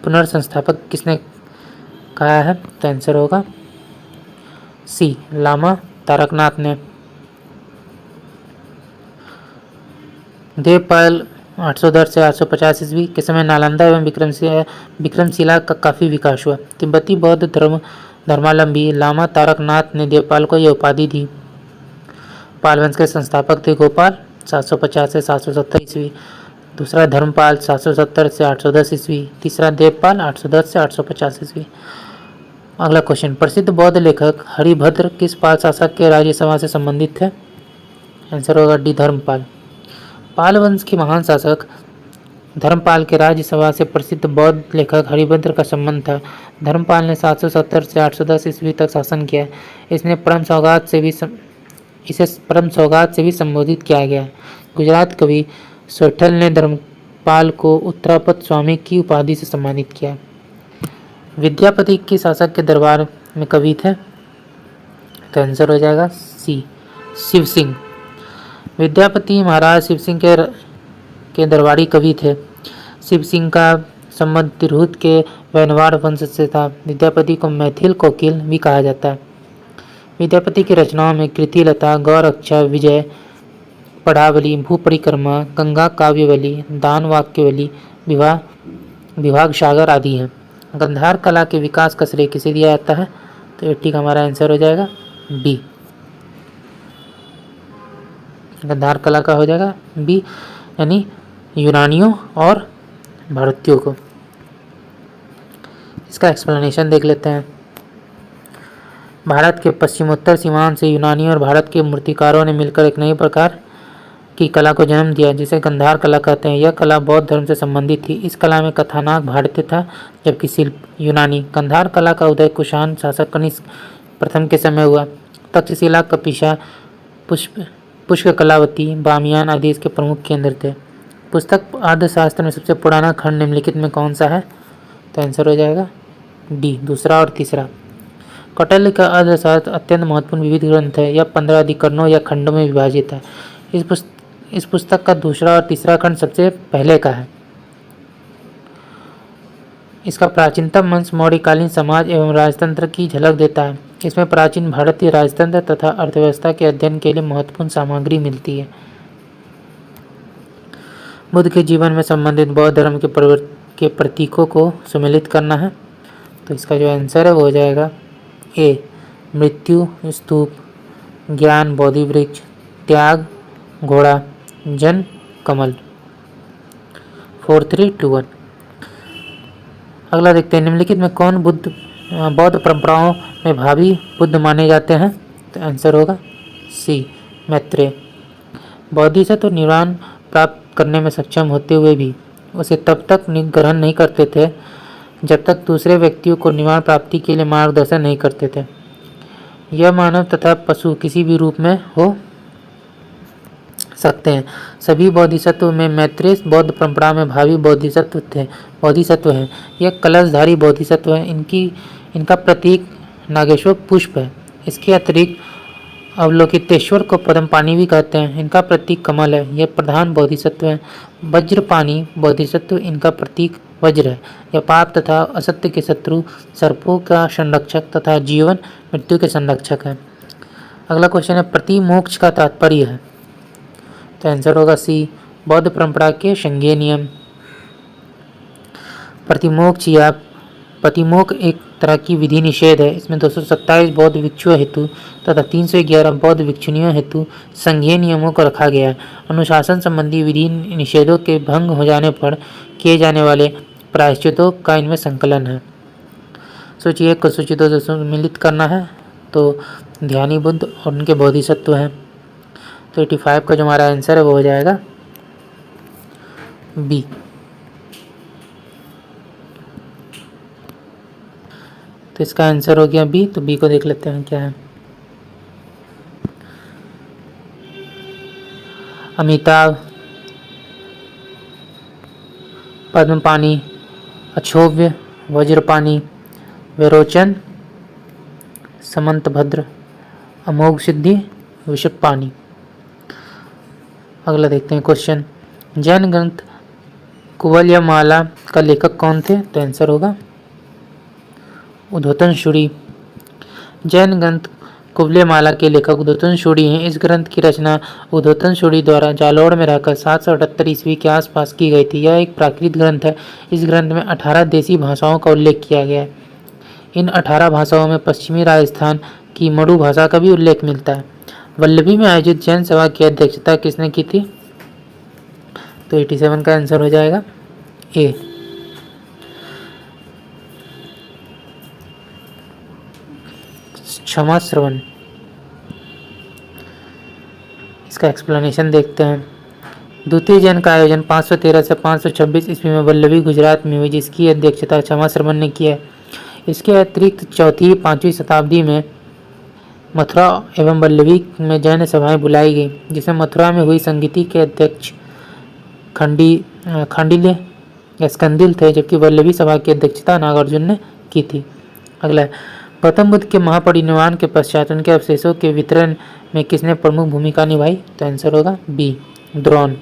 Speaker 1: पुनर्संस्थापक किसने कहा है, तो आंसर होगा सी, लामा तारकनाथ ने। देवपाल 810 से 850 ईस्वी के समय नालंदा एवं विक्रमशिला का काफ़ी विकास हुआ। तिब्बती बौद्ध धर्मावलंबी लामा तारकनाथ ने देवपाल को यह उपाधि दी। पाल वंश के संस्थापक थे गोपाल 750 से 770 ईस्वी, दूसरा धर्मपाल 770 से 810 ईस्वी, तीसरा देवपाल 810 से 850 ईस्वी। अगला क्वेश्चन, प्रसिद्ध बौद्ध लेखक हरिभद्र किस पाल शासक के राज्यसभा से संबंधित थे, आंसर होगा डी, धर्मपाल। पाल वंश के महान शासक धर्मपाल के राज्यसभा से प्रसिद्ध बौद्ध लेखक हरिभद्र का संबंध था। धर्मपाल ने 770 से 810 ईस्वी तक शासन किया। इसे परम सौगात से भी संबोधित किया गया है। गुजरात कवि सोठल ने धर्मपाल को उत्तरापद स्वामी की उपाधि से सम्मानित किया। विद्यापति के शासक के दरबार में कवि थे, तो आंसर हो जाएगा सी, शिव सिंह। विद्यापति महाराज शिव सिंह के दरबारी कवि थे। शिव सिंह का संबंध तिरहुत के वैनवाड़ वंश से था। विद्यापति को मैथिल कोकिल भी कहा जाता है। विद्यापति की रचनाओं में कृतिलता, गौरक्षा, विजय, पढ़ावली, भूपरिक्रमा, गंगा काव्यवली, दान वाक्यवली, विभाग सागर आदि हैं। गंधार कला के विकास का श्रेय किसे दिया जाता है, तो ठीक हमारा आंसर हो जाएगा बी, गंधार कला का हो जाएगा बी, यानी यूनानियों और भारतीयों को। इसका एक्सप्लेनेशन देख लेते हैं। भारत के पश्चिमोत्तर सीमांत से यूनानियों और भारत के मूर्तिकारों ने मिलकर एक नई प्रकार की कला को जन्म दिया, जिसे गंधार कला कहते हैं। यह कला बौद्ध धर्म से संबंधित थी। इस कला में कथानक भारतीय था, जबकि शिल्प यूनानी। गंधार कला का उदय कुषाण शासक कनिष्क प्रथम के समय हुआ। तक्षशिला, कपिशा, पुष्कर कलावती, बामियान आदि इसके प्रमुख केंद्र थे। पुस्तक अर्थशास्त्र में सबसे पुराना खंड निम्नलिखित में कौन सा है, तो आंसर हो जाएगा डी, दूसरा और तीसरा। कौटिल्य का अर्थशास्त्र अत्यंत महत्वपूर्ण विविध ग्रंथ है। यह 15 अधिकरणों या खंडों में विभाजित है। इस पुस्तक का दूसरा और तीसरा खंड सबसे पहले का है। इसका प्राचीनतम अंश मौर्यकालीन समाज एवं राजतंत्र की झलक देता है। इसमें प्राचीन भारतीय राजतंत्र तथा अर्थव्यवस्था के अध्ययन के लिए महत्वपूर्ण सामग्री मिलती है। बुद्ध के जीवन में संबंधित बौद्ध धर्म के प्रतीकों को सम्मिलित करना है, तो इसका जो आंसर है वो हो जाएगा ए, मृत्यु, स्तूप, ज्ञान, बोधि वृक्ष, त्याग, घोड़ा, जन, कमल। 4, 3, 2, 1। अगला देखते हैं, निम्नलिखित में कौन बौद्ध परंपराओं में भावी बुद्ध माने जाते हैं, तो आंसर होगा सी, मैत्रेय। बोधिसत्व निर्वाण प्राप्त करने में सक्षम होते हुए भी उसे तब तक ग्रहण नहीं करते थे जब तक दूसरे व्यक्तियों को निर्वाण प्राप्ति के लिए मार्गदर्शन नहीं करते थे। यह मानव तथा पशु किसी भी रूप में हो सकते हैं। सभी बोधिसत्व में मैत्रेय बौद्ध परंपरा में भावी बोधिसत्व हैं। यह कलशधारी बोधिसत्व है। इनका प्रतीक नागेश्वर पुष्प है। इसके अतिरिक्त अवलोकितेश्वर को पद्मपाणि भी कहते हैं। इनका प्रतीक कमल है। यह प्रधान बोधिसत्व है। वज्रपाणि बोधिसत्व, इनका प्रतीक वज्र है। यह पाप तथा असत्य के शत्रु, सर्पों का संरक्षक तथा जीवन मृत्यु के संरक्षक है। अगला क्वेश्चन है प्रतिमोक्ष का तात्पर्य है, तो आंसर होगा सी, बौद्ध परंपरा के संज्ञेय नियम। प्रतिमोक्ष या प्रतिमोक्ष एक तरह की विधि निषेध है। इसमें 227 बौद्ध भिक्षुओं हेतु तथा 311 बौद्ध भिक्षुणियों हेतु संज्ञेय नियमों को रखा गया है। अनुशासन संबंधी विधि निषेधों के भंग हो जाने पर किए जाने वाले प्रायश्चितों का इनमें संकलन है। सूची 1 को सूची 2 से सम्मिलित करना है, तो ध्यानी बुद्ध और उनके बोधिसत्व हैं। तो 85 का जो हमारा आंसर है वो हो जाएगा बी। तो इसका आंसर हो गया बी। तो बी को देख लेते हैं क्या है। अमिताभ, पद्मपानी, अक्षोभ्य, वज्रपानी, विरोचन, समंतभद्र, अमोघ सिद्धि, विषपानी। अगला देखते हैं क्वेश्चन, जैन ग्रंथ कुवलयमाला का लेखक कौन थे? तो आंसर होगा उद्योतनशूरी। जैन ग्रंथ कुवलयमाला के लेखक उद्योतनशूरी हैं। इस ग्रंथ की रचना उद्योतनशूरी द्वारा जालोर में रहकर 778 ईस्वी के आसपास की गई थी। यह एक प्राकृत ग्रंथ है। इस ग्रंथ में 18 देसी भाषाओं का उल्लेख किया गया है। इन 18 भाषाओं में पश्चिमी राजस्थान की मडु भाषा का भी उल्लेख मिलता है। वल्लभी में आयोजित जैन सभा की अध्यक्षता किसने की थी? तो 87 का आंसर हो जाएगा ए। क्षमा श्रवण। इसका एक्सप्लेनेशन देखते हैं। द्वितीय जैन का आयोजन 513 से 526 ईस्वी में वल्लभी गुजरात में हुई, जिसकी अध्यक्षता क्षमा श्रवण ने की है। इसके अतिरिक्त चौथी 5वीं शताब्दी में मथुरा एवं वल्लभी में जैन सभाएं बुलाई गई, जिसमें मथुरा में हुई संगीति के अध्यक्ष खांडिल्य या स्कंदिल थे, जबकि वल्लभी सभा की अध्यक्षता नागार्जुन ने की थी। अगला है, गौतम बुद्ध के महापरिनिर्वाण के पश्चात उनके अवशेषों के वितरण में किसने प्रमुख भूमिका निभाई? तो आंसर होगा बी, द्रोण।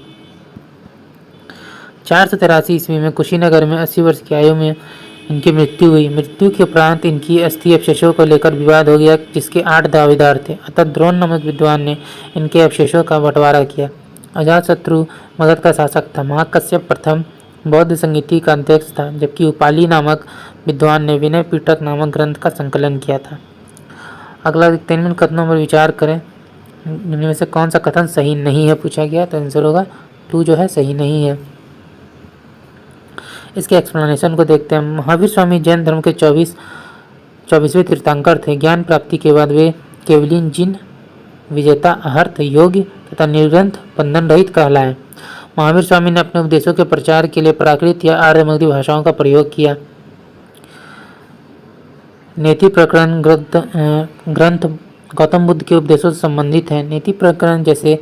Speaker 1: 483 ईस्वी में कुशीनगर में 80 वर्ष की आयु में इनकी मृत्यु हुई। मृत्यु के उपरांत इनकी अस्थि अवशेषों को लेकर विवाद हो गया, जिसके 8 दावेदार थे। अतः द्रोण नामक विद्वान ने इनके अवशेषों का बंटवारा किया। अजातशत्रु मगध का शासक था। महाकश्यप प्रथम बौद्ध संगीति का अध्यक्ष था, जबकि उपाली नामक विद्वान ने विनय पिटक नामक ग्रंथ का संकलन किया था। अगला निम्न कथनों पर विचार करें, इनमें से कौन सा कथन सही नहीं है पूछा गया। तो आंसर होगा 2 जो है सही नहीं है। इसके एक्सप्लेनेशन को देखते हैं। महावीर स्वामी जैन धर्म के 24वें तीर्थंकर थे। ज्ञान प्राप्ति के बाद वे केवलिन जिन विजेता, अहर्थ, योग्य तथा निर्ग्रंथ बंधन रहित कहलाए। महावीर स्वामी ने अपने उपदेशों के प्रचार के लिए प्राकृत या आर्यमगधी भाषाओं का प्रयोग किया। नेति प्रकरण ग्रंथ गौतम बुद्ध के उपदेशों से संबंधित है। नेति प्रकरण, जैसे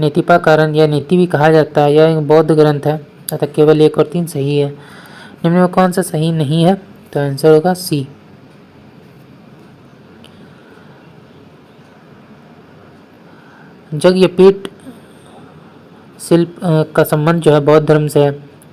Speaker 1: नेतिपाकरण या नीति भी कहा जाता है, यह एक बौद्ध ग्रंथ है, अतः केवल 1 और 3 सही है। निम्न में कौन सा सही नहीं है? तो आंसर होगा सी। यज्ञपीठ शिल्प का संबंध जो है बौद्ध धर्म से है।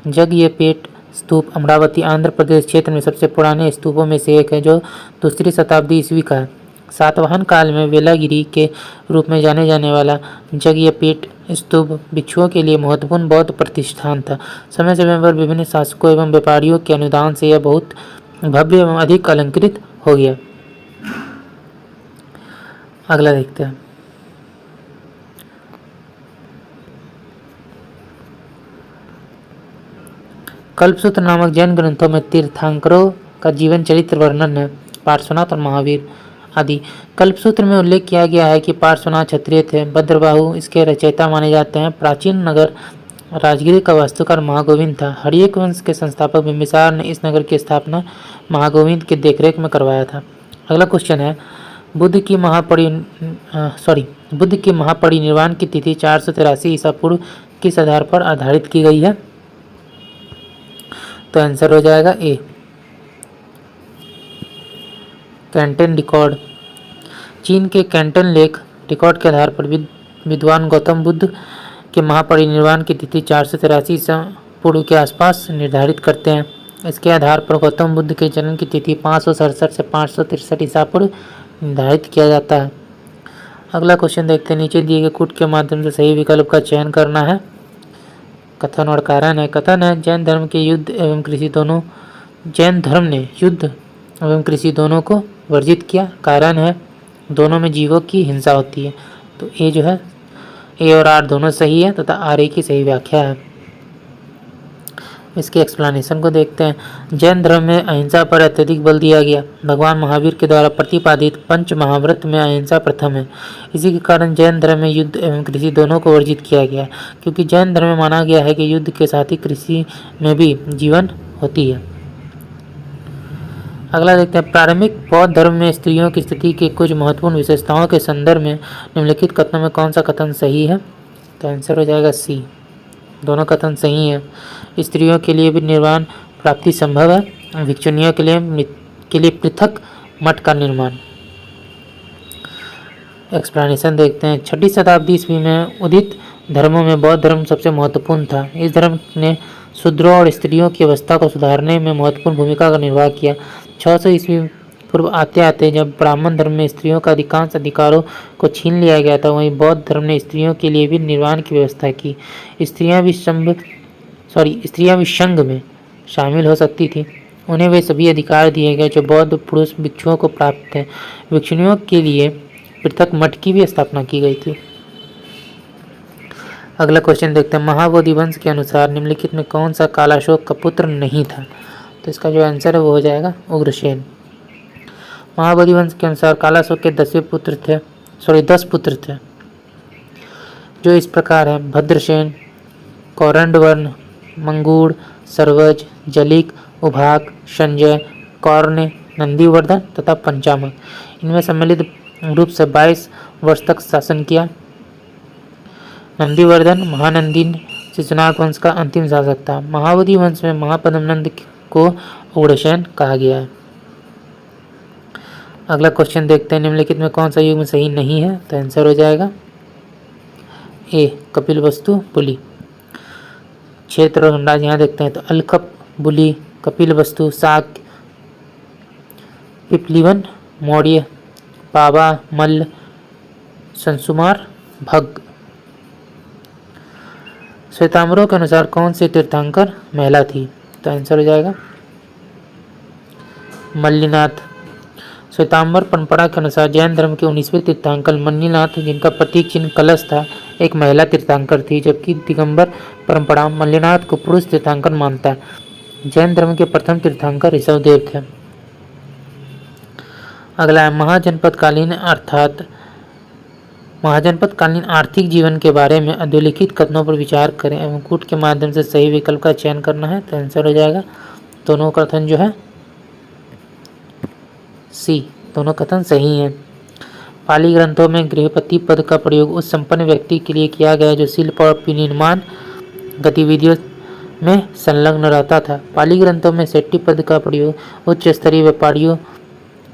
Speaker 1: यज्ञपीठ स्तूप अमरावती आंध्र प्रदेश क्षेत्र में सबसे पुराने स्तूपों में से एक है, जो 2री शताब्दी ईस्वी का है। सातवाहन काल में वेलागिरी के रूप में जाने जाने वाला यज्ञपीठ स्तूप भिक्षुओं के लिए महत्वपूर्ण बौद्ध प्रतिष्ठान था। समय समय पर विभिन्न शासकों एवं व्यापारियों के अनुदान से यह बहुत भव्य एवं अधिक अलंकृत हो गया। अगला देखते हैं। कल्पसूत्र नामक जैन ग्रंथों में तीर्थंकरों का जीवन चरित्र वर्णन है। पार्श्वनाथ और महावीर आदि। कल्पसूत्र में उल्लेख किया गया है कि पार्श्वनाथ क्षत्रिय थे। भद्रबाहु इसके रचयिता माने जाते हैं। प्राचीन नगर राजगिरी का वास्तुकार महागोविंद था। हर्यक वंश के संस्थापक बिंबिसार ने इस नगर की स्थापना महागोविंद की देखरेख में करवाया था। अगला क्वेश्चन है, बुद्ध की महापरिनिर्वाण की तिथि 483 ईसा पूर्व किस आधार पर आधारित की गई है? तो आंसर हो जाएगा ए, कैंटन रिकॉर्ड। चीन के कैंटन लेख रिकॉर्ड के आधार पर विद्वान गौतम बुद्ध के महापरिनिर्वाण की तिथि 483 ईसा पूर्व के आसपास निर्धारित करते हैं। इसके आधार पर गौतम बुद्ध के जन्म की तिथि 567 से 563 ईसा पूर्व निर्धारित किया जाता है। अगला क्वेश्चन देखते हैं। नीचे दिए गए कूट के माध्यम से सही विकल्प का चयन करना है। कथन और कारण है। कथन है जैन धर्म ने युद्ध एवं कृषि दोनों को वर्जित किया। कारण है दोनों में जीवों की हिंसा होती है। तो ए जो है, ए और आर दोनों सही है तथा आर ए की सही व्याख्या है। इसके एक्सप्लेनेशन को देखते हैं। जैन धर्म में अहिंसा पर अत्यधिक बल दिया गया। भगवान महावीर के द्वारा प्रतिपादित पंच महाव्रत में अहिंसा प्रथम है। इसी के कारण जैन धर्म में युद्ध एवं कृषि दोनों को वर्जित किया गया, क्योंकि जैन धर्म में माना गया है कि युद्ध के साथ ही कृषि में भी जीवन होती है। अगला देखते हैं। प्रारंभिक बौद्ध धर्म में स्त्रियों की स्थिति के कुछ महत्वपूर्ण विशेषताओं के संदर्भ में निम्नलिखित कथनों में कौन सा कथन सही है? तो आंसर हो जाएगा सी। दोनों कथन सही हैं। स्त्रियों के लिए भी निर्वाण प्राप्ति संभव है। भिक्षुणियों के लिए पृथक मठ का निर्माण। एक्सप्लेनेशन देखते हैं। 6वीं शताब्दी ईस्वी में उदित धर्मों में बौद्ध धर्म सबसे महत्वपूर्ण था। इस धर्म ने शूद्रों और स्त्रियों की अवस्था को सुधारने में महत्वपूर्ण भूमिका का निर्वाह किया। 600 ईस्वी पूर्व आते आते जब ब्राह्मण धर्म में स्त्रियों का अधिकांश अधिकारों को छीन लिया गया था, वहीं बौद्ध धर्म ने स्त्रियों के लिए भी निर्वाण की व्यवस्था की। स्त्रियां भी संघ में शामिल हो सकती थी। उन्हें वे सभी अधिकार दिए गए जो बौद्ध पुरुष भिक्षुओं को प्राप्त थे। भिक्षुणियों के लिए पृथक मठ की भी स्थापना की गई थी। अगला क्वेश्चन देखते हैं। महाबोधि वंश के अनुसार निम्नलिखित में कौन सा कालाशोक का पुत्र नहीं था? तो इसका जो आंसर है वो हो जाएगा उग्रसेन। महाबोधि वंश के अनुसार कालाशोक के 10 पुत्र थे, जो इस प्रकार है। भद्रसेन, कौरंडवर्ण, मंगूड़, सर्वज, जलिक, उभाक, संजय, कौर्ण, नंदीवर्धन तथा पंचामक। इनमें सम्मिलित रूप से 22 वर्ष तक शासन किया। नंदीवर्धन महानंदी शिशुनाग वंश का अंतिम शासक था। महाबोधि वंश में महापद्म नंद को उग्रसेन कहा गया है। अगला क्वेश्चन देखते हैं। निम्नलिखित में कौन सा युग्म सही नहीं है? तो आंसर हो जाएगा ए, कपिलवस्तु बुली। क्षेत्र और अंदाज यहाँ देखते हैं। तो अलकप, बुली, कपिलवस्तु, शाक, पिपलीवन, मौर्य, पावा, मल्ल, संसुमार, भग। श्वेतांबरों के अनुसार कौन सी तीर्थंकर महिला थी? तो आंसर हो जाएगा मल्लिनाथ। श्वेतांबर परंपरा के अनुसार जैन धर्म के 19वें तीर्थंकर मल्लिनाथ, जिनका प्रतीक चिन्ह कलश था, एक महिला तीर्थंकर थी, जबकि दिगंबर परंपरा मल्लिनाथ को पुरुष तीर्थंकर मानता है। जैन धर्म के प्रथम तीर्थंकर ऋषभदेव थे। अगला है महाजनपदकालीन आर्थिक जीवन के बारे में अधोलिखित कथनों पर विचार करें एवं कूट के माध्यम से सही विकल्प का चयन करना है। तो आंसर हो जाएगा दोनों कथन जो है सी। दोनों कथन सही हैं। पाली ग्रंथों में गृहपति पद का प्रयोग उस संपन्न व्यक्ति के लिए किया गया जो शिल्प और विनिर्माण गतिविधियों में संलग्न रहता था। पाली ग्रंथों में सेट्टी पद का प्रयोग उच्च स्तरीय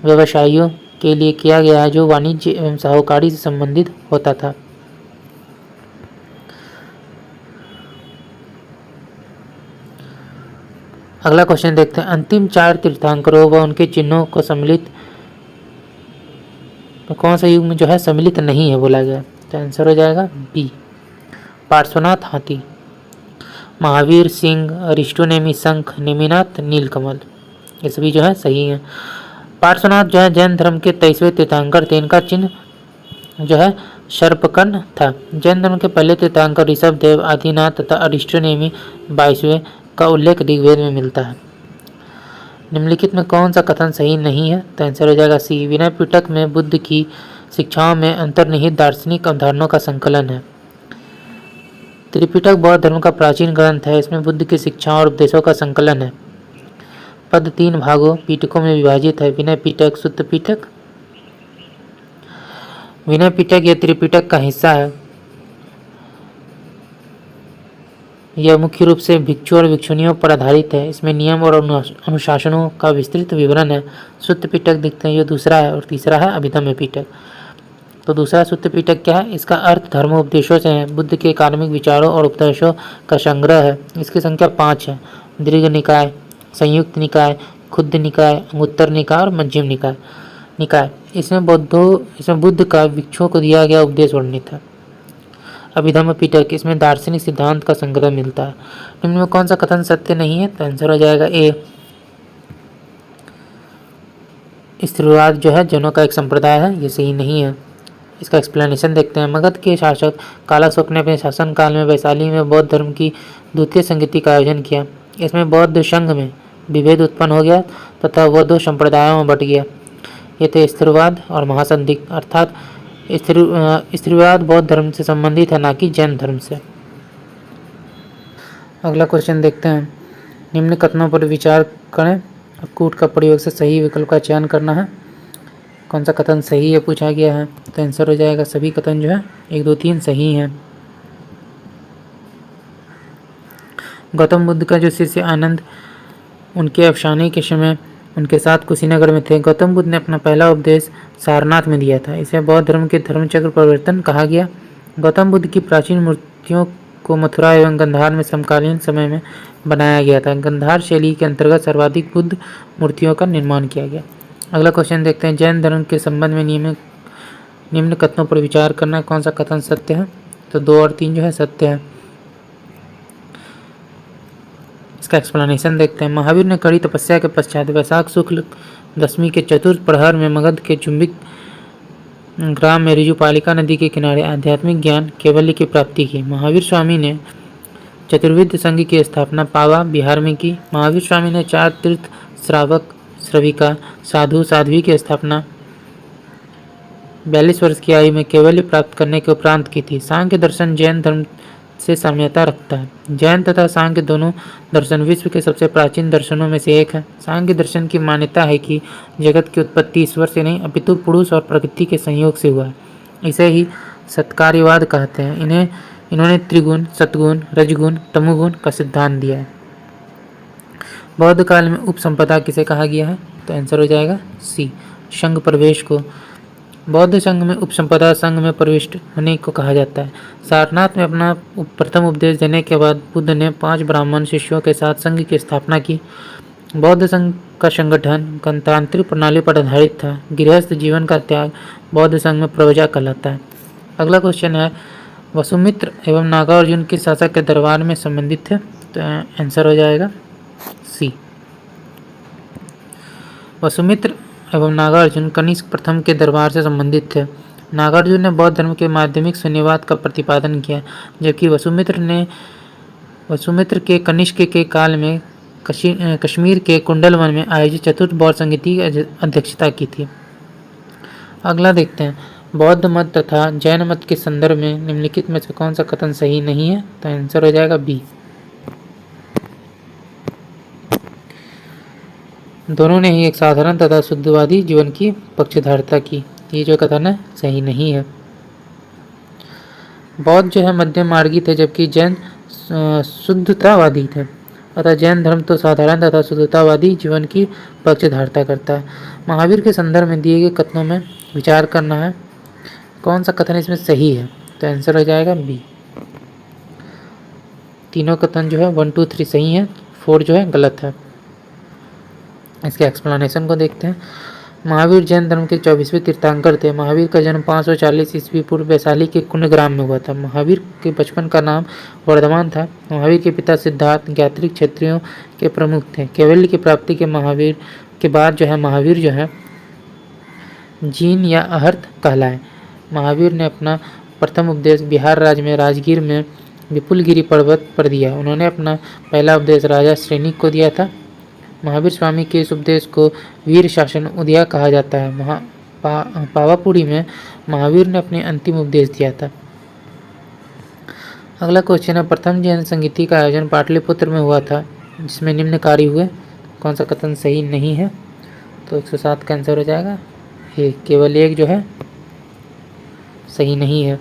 Speaker 1: व्यवसायियों के लिए किया गया है जो वाणिज्य एवं साहूकारी से संबंधित होता था। अगला क्वेश्चन देखते हैं। अंतिम 4 तीर्थंकरों व उनके चिन्हों को सम्मिलित कौन सा युग में जो है सम्मिलित नहीं है बोला गया? तो आंसर हो जाएगा बी, पार्श्वनाथ हाथी, महावीर सिंह, अरिस्टोनेमी शंख, नेमिनाथ नीलकमल। ये सभी जो है सही है। पार्श्वनाथ जो है जैन धर्म के 23वें तीर्थंकर थे। इनका चिन्ह जो है सर्पकर्ण था। जैन धर्म के पहले तीर्थंकर ऋषभदेव, आदिनाथ तथा अरिस्टोनेमी 22वें का उल्लेख ऋग्वेद में मिलता है। निम्नलिखित में कौन सा कथन सही नहीं है? तो आंसर हो जाएगा सी। विनय पिटक में बुद्ध की शिक्षाओं में अंतर्निहित दार्शनिक अवधारणाओं का संकलन है। त्रिपिटक बौद्ध धर्म का प्राचीन ग्रंथ है। इसमें बुद्ध की शिक्षाओं और उपदेशों का संकलन है। पद 3 भागों पिटकों में विभाजित है। विनय पिटक, सुत्त पिटक। विनय पिटक यह त्रिपिटक का हिस्सा है। यह मुख्य रूप से भिक्षु और भिक्षुणियों पर आधारित है। इसमें नियम और अनुशासनों का विस्तृत विवरण है। सुत्त पिटक देखते हैं, ये दूसरा है, और तीसरा है अभिधम्य पिटक। तो दूसरा सुत्त पिटक क्या है? इसका अर्थ धर्मोपदेशों से है। बुद्ध के कार्मिक विचारों और उपदेशों का संग्रह है। इसकी संख्या 5 है। दीर्घ निकाय, संयुक्त निकाय, खुद्ध निकाय, अंगुत्तर निकाय और मध्यम निकाय। निकाय। इसमें बुद्ध का भिक्षुओं को दिया गया उपदेश वर्णित है। अभिधम्म पिटक, इसमें दार्शनिक सिद्धांत का संग्रह मिलता है। निम्न में कौन सा कथन सत्य नहीं है? तो आंसर हो जाएगा ए, स्त्रीवाद जो है जैनों का एक संप्रदाय है, ये सही नहीं है। इसका एक्सप्लेनेशन देखते हैं। मगध के शासक कालाशोक ने अपने शासनकाल में वैशाली में बौद्ध धर्म की द्वितीय संगति का आयोजन किया। इसमें बौद्ध संघ में विभेद उत्पन्न हो गया तथा वह दो संप्रदायों में बट गया। ये थे स्त्रीवाद और महासंधि, अर्थात स्त्रीवाद बौद्ध धर्म से संबंधित है, ना कि जैन धर्म से। अगला क्वेश्चन देखते हैं। निम्न कथनों पर विचार करें। कूट का प्रयोग से सही विकल्प का चयन करना है। कौन सा कथन सही है पूछा गया है, तो आंसर हो जाएगा सभी कथन जो है 1, 2, 3 सही हैं। गौतम बुद्ध का जो शिष्य आनंद उनके अवसाने के समय उनके साथ कुशीनगर में थे। गौतम बुद्ध ने अपना पहला उपदेश सारनाथ में दिया था। इसे बौद्ध धर्म के धर्मचक्र परिवर्तन कहा गया। गौतम बुद्ध की प्राचीन मूर्तियों को मथुरा एवं गंधार में समकालीन समय में बनाया गया था। गंधार शैली के अंतर्गत सर्वाधिक बुद्ध मूर्तियों का निर्माण किया गया। अगला क्वेश्चन देखते हैं। जैन धर्म के संबंध में निम्न कथनों पर विचार करना है। कौन सा कथन सत्य है? तो 2 और 3 जो है सत्य है। इसका एक्सप्लेनेशन देखते हैं। महावीर ने कड़ी तपस्या के पश्चात वैशाख शुक्ल दशमी के चतुर्थ प्रहर में मगध के चुंबिक ग्राम में ऋजुपालिका नदी के किनारे आध्यात्मिक ज्ञान कैवल्य की प्राप्ति की। महावीर स्वामी ने चतुर्विद संघ की स्थापना पावा बिहार में की। महावीर स्वामी ने 4 तीर्थ श्रावक श्रविका साधु साध्वी की स्थापना 42 वर्ष की आयु में कैवल्य प्राप्त करने के उपरांत की थी। सांख्य दर्शन जैन धर्म से साम्यता रखता है। जैन तथा सांख्य दोनों दर्शन विश्व के सबसे प्राचीन दर्शनों में से एक है। सांख्य दर्शन की मान्यता है कि जगत की उत्पत्ति ईश्वर से नहीं अपितु पुरुष और प्रकृति के संयोग से हुआ है। इसे ही सत्कार्यवाद कहते हैं। इन्होंने त्रिगुण, सतगुण, रजगुण, तमोगुण का सिद्धांत दिया है। बौद्ध काल में उपसंपदा किसे कहा गया है? तो आंसर हो जाएगा सी, संघ प्रवेश को। बौद्ध संघ में उपसंपदा संघ में प्रविष्ट होने को कहा जाता है। सारनाथ में अपना प्रथम उपदेश देने के बाद बुद्ध ने 5 ब्राह्मण शिष्यों के साथ संघ की स्थापना की। बौद्ध संघ का संगठन गणतांत्रिक प्रणाली पर आधारित था। गृहस्थ जीवन का त्याग बौद्ध संघ में प्रवजा कहलाता है। अगला क्वेश्चन है। वसुमित्र एवं नागार्जुन किस शासक के दरबार में संबंधित थे? तो आंसर हो जाएगा सी, वसुमित्र एवं नागार्जुन कनिष्क प्रथम के दरबार से संबंधित थे। नागार्जुन ने बौद्ध धर्म के माध्यमिक शून्यवाद का प्रतिपादन किया, जबकि वसुमित्र के कनिष्क के काल में कश्मीर के कुंडलवन में आयोजित चतुर्थ बौद्ध संगति की अध्यक्षता की थी। अगला देखते हैं। बौद्ध मत तथा जैन मत के संदर्भ में निम्नलिखित में से कौन सा कथन सही नहीं है? तो आंसर हो जाएगा बी, दोनों ने ही एक साधारण तथा शुद्धवादी जीवन की पक्षधारिता की। ये जो कथन है सही नहीं है। बौद्ध जो है मध्यम मार्गी थे, जबकि जैन शुद्धतावादी थे। अतः जैन धर्म तो साधारण तथा शुद्धतावादी जीवन की पक्षधारिता करता है। महावीर के संदर्भ में दिए गए कथनों में विचार करना है। कौन सा कथन इसमें सही है? तो आंसर हो जाएगा बी, तीनों कथन जो है 1, 2, 3 सही है, 4 जो है गलत है। इसके एक्सप्लेनेशन को देखते हैं। महावीर जैन धर्म के 24वें तीर्थंकर थे। महावीर का जन्म 540 ईस्वी पूर्व वैशाली के कुंडग्राम में हुआ था। महावीर के बचपन का नाम वर्धमान था। महावीर के पिता सिद्धार्थ ज्ञात्रिक क्षत्रियों के प्रमुख थे। कैवल्य की प्राप्ति के महावीर के बाद जो है महावीर जो है जीन या अहर्त कहलाए। महावीर ने अपना प्रथम उपदेश बिहार राज्य में राजगीर में विपुलगिरी पर्वत पर दिया। उन्होंने अपना पहला उपदेश राजा श्रेणी को दिया था। महावीर स्वामी के इस उपदेश को वीर शासन उदया कहा जाता है। पावापुरी में महावीर ने अपने अंतिम उपदेश दिया था। अगला क्वेश्चन है। प्रथम जैन संगीति का आयोजन पाटलिपुत्र में हुआ था, जिसमें निम्न कार्य हुए। कौन सा कथन सही नहीं है? तो 107 का आंसर हो जाएगा ये, केवल एक जो है सही नहीं है।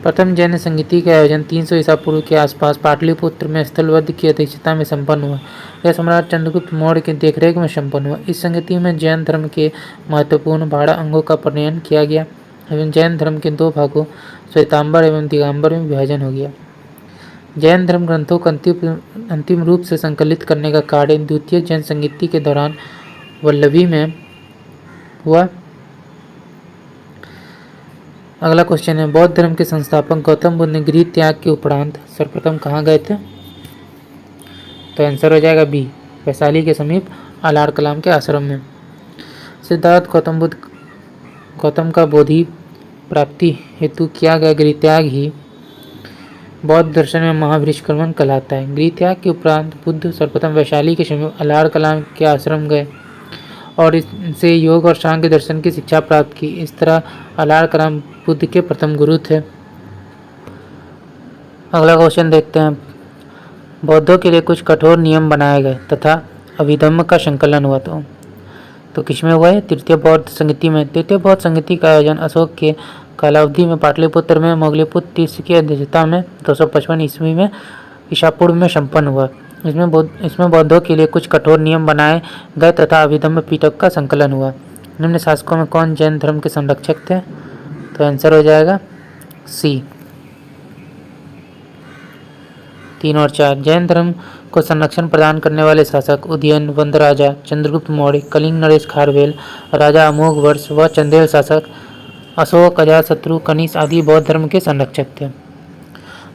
Speaker 1: प्रथम जैन संगीति का आयोजन 300 ईसा पूर्व के आसपास पाटलिपुत्र में स्थलवद्ध की अध्यक्षता में संपन्न हुआ। यह सम्राट चंद्रगुप्त मौर्य की देखरेख में संपन्न हुआ। इस संगीति में जैन धर्म के महत्वपूर्ण 12 अंगों का प्रणयन किया गया एवं जैन धर्म के 2 भागों श्वेतांबर एवं दिगंबर में विभाजन हो गया। जैन धर्म ग्रंथों को अंतिम रूप से संकलित करने का कार्य द्वितीय जैन संगीति के दौरान वल्लभी में हुआ। अगला क्वेश्चन है, बौद्ध धर्म के संस्थापक गौतम बुद्ध ने गृह त्याग के उपरांत सर्वप्रथम कहाँ गए थे? तो आंसर हो जाएगा बी, वैशाली के समीप आलार कलाम के आश्रम में। सिद्धार्थ गौतम का बोधि प्राप्ति हेतु किया गया गृह त्याग ही बौद्ध दर्शन में महावृषक्रमण कहलाता है। गृह त्याग के उपरांत बुद्ध सर्वप्रथम वैशाली के समीप आलार कलाम के आश्रम गए और इनसे योग और सांख्य दर्शन की शिक्षा प्राप्त की। इस तरह आलार कलाम बुद्ध के प्रथम गुरु थे। अगला क्वेश्चन देखते हैं, बौद्धों के लिए कुछ कठोर नियम बनाए गए तथा अभिधम्म का संकलन हुआ तो किसमें हुआ है? तृतीय बौद्ध संगति में। तृतीय बौद्ध संगति का आयोजन अशोक के कालावधि में पाटलिपुत्र में मोगलीपुत्र तीर्थ की अध्यक्षता में 255 ईस्वी में ईसा पूर्व में संपन्न हुआ। इसमें बौद्धों के लिए कुछ कठोर नियम बनाए गए तथा अभिधम्म पिटक का संकलन हुआ। निम्न शासकों में कौन जैन धर्म के संरक्षक थे? तो आंसर हो जाएगा सी, 3 और 4। जैन धर्म को संरक्षण प्रदान करने वाले शासक उदयन वंदराजा, चंद्रगुप्त मौर्य, कलिंग नरेश खारवेल, राजा अमोघ वर्ष व चंदेल शासक अशोक, अजातशत्रु, कनिष्क आदि बौद्ध धर्म के संरक्षक थे।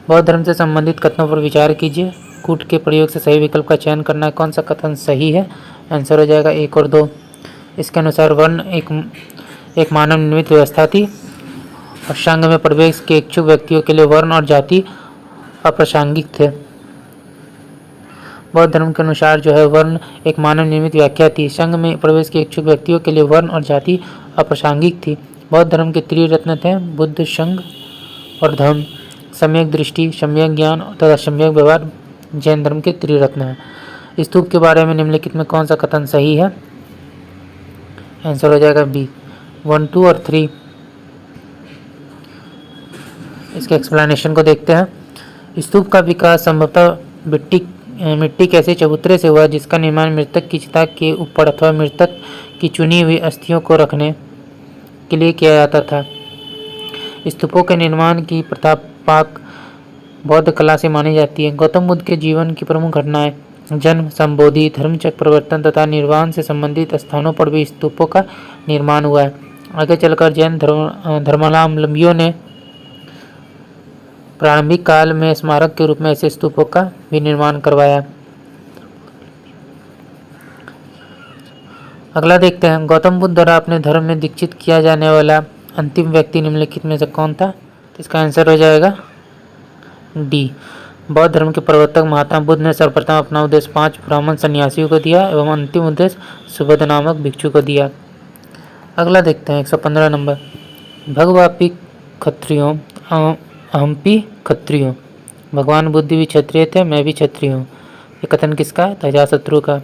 Speaker 1: बौद्ध धर्म से संबंधित कथनों पर विचार कीजिए। कूट के प्रयोग से सही विकल्प का चयन करना है। कौन सा कथन सही है? आंसर हो जाएगा 1 और 2। इसके अनुसार वर्ण एक मानव निर्मित व्यवस्था थी और संघ में प्रवेश के इच्छुक व्यक्तियों के लिए वर्ण और जाति अप्रासंगिक थे। बौद्ध धर्म के अनुसार जो है वर्ण एक मानव निर्मित व्याख्या थी। संघ में प्रवेश के इच्छुक व्यक्तियों के लिए वर्ण और जाति अप्रासंगिक थी। बौद्ध धर्म के त्रिरत्न थे बुद्ध, संघ और धम्म। सम्यक दृष्टि, सम्यक ज्ञान तथा सम्यक व्यवहार जैन धर्म के त्रिरत्न है। स्तूप के बारे में निम्नलिखित में कौन सा कथन सही है? आंसर हो जाएगा बी, 1, 2 और 3। इसके एक्सप्लेनेशन को देखते हैं। स्तूप का विकास संभवतः मिट्टी के ऐसे चबूतरे से हुआ जिसका निर्माण मृतक की चिता के ऊपर अथवा मृतक की चुनी हुई अस्थियों को रखने के लिए किया जाता था। स्तूपों के निर्माण की प्रथा पाक बौद्ध कला से मानी जाती है। गौतम बुद्ध के जीवन की प्रमुख घटनाएं जन्म, संबोधि, धर्मचक्र परिवर्तन तथा निर्वाण से संबंधित स्थानों पर भी स्तूपों का निर्माण हुआ है। आगे चलकर जैन धर्मावलंबियों ने प्रारंभिक काल में स्मारक के रूप में ऐसे स्तूपों का भी निर्माण करवाया। अगला देखते हैं, गौतम बुद्ध द्वारा अपने धर्म में दीक्षित किया जाने वाला अंतिम व्यक्ति निम्नलिखित में से कौन था? तो इसका आंसर हो जाएगा डी, बौद्ध धर्म के प्रवर्तक महात्मा बुद्ध ने सर्वप्रथम अपना उपदेश 5 ब्राह्मण सन्यासियों को दिया एवं अंतिम उपदेश सुबोध नामक भिक्षु को दिया। अगला देखते हैं 115 नंबर, भगवापी क्षत्रियों अहमपि क्षत्रियो, भगवान बुद्ध भी क्षत्रिय थे, मैं भी क्षत्रिय हूँ। ये कथन किसका है? तो अजातशत्रु का।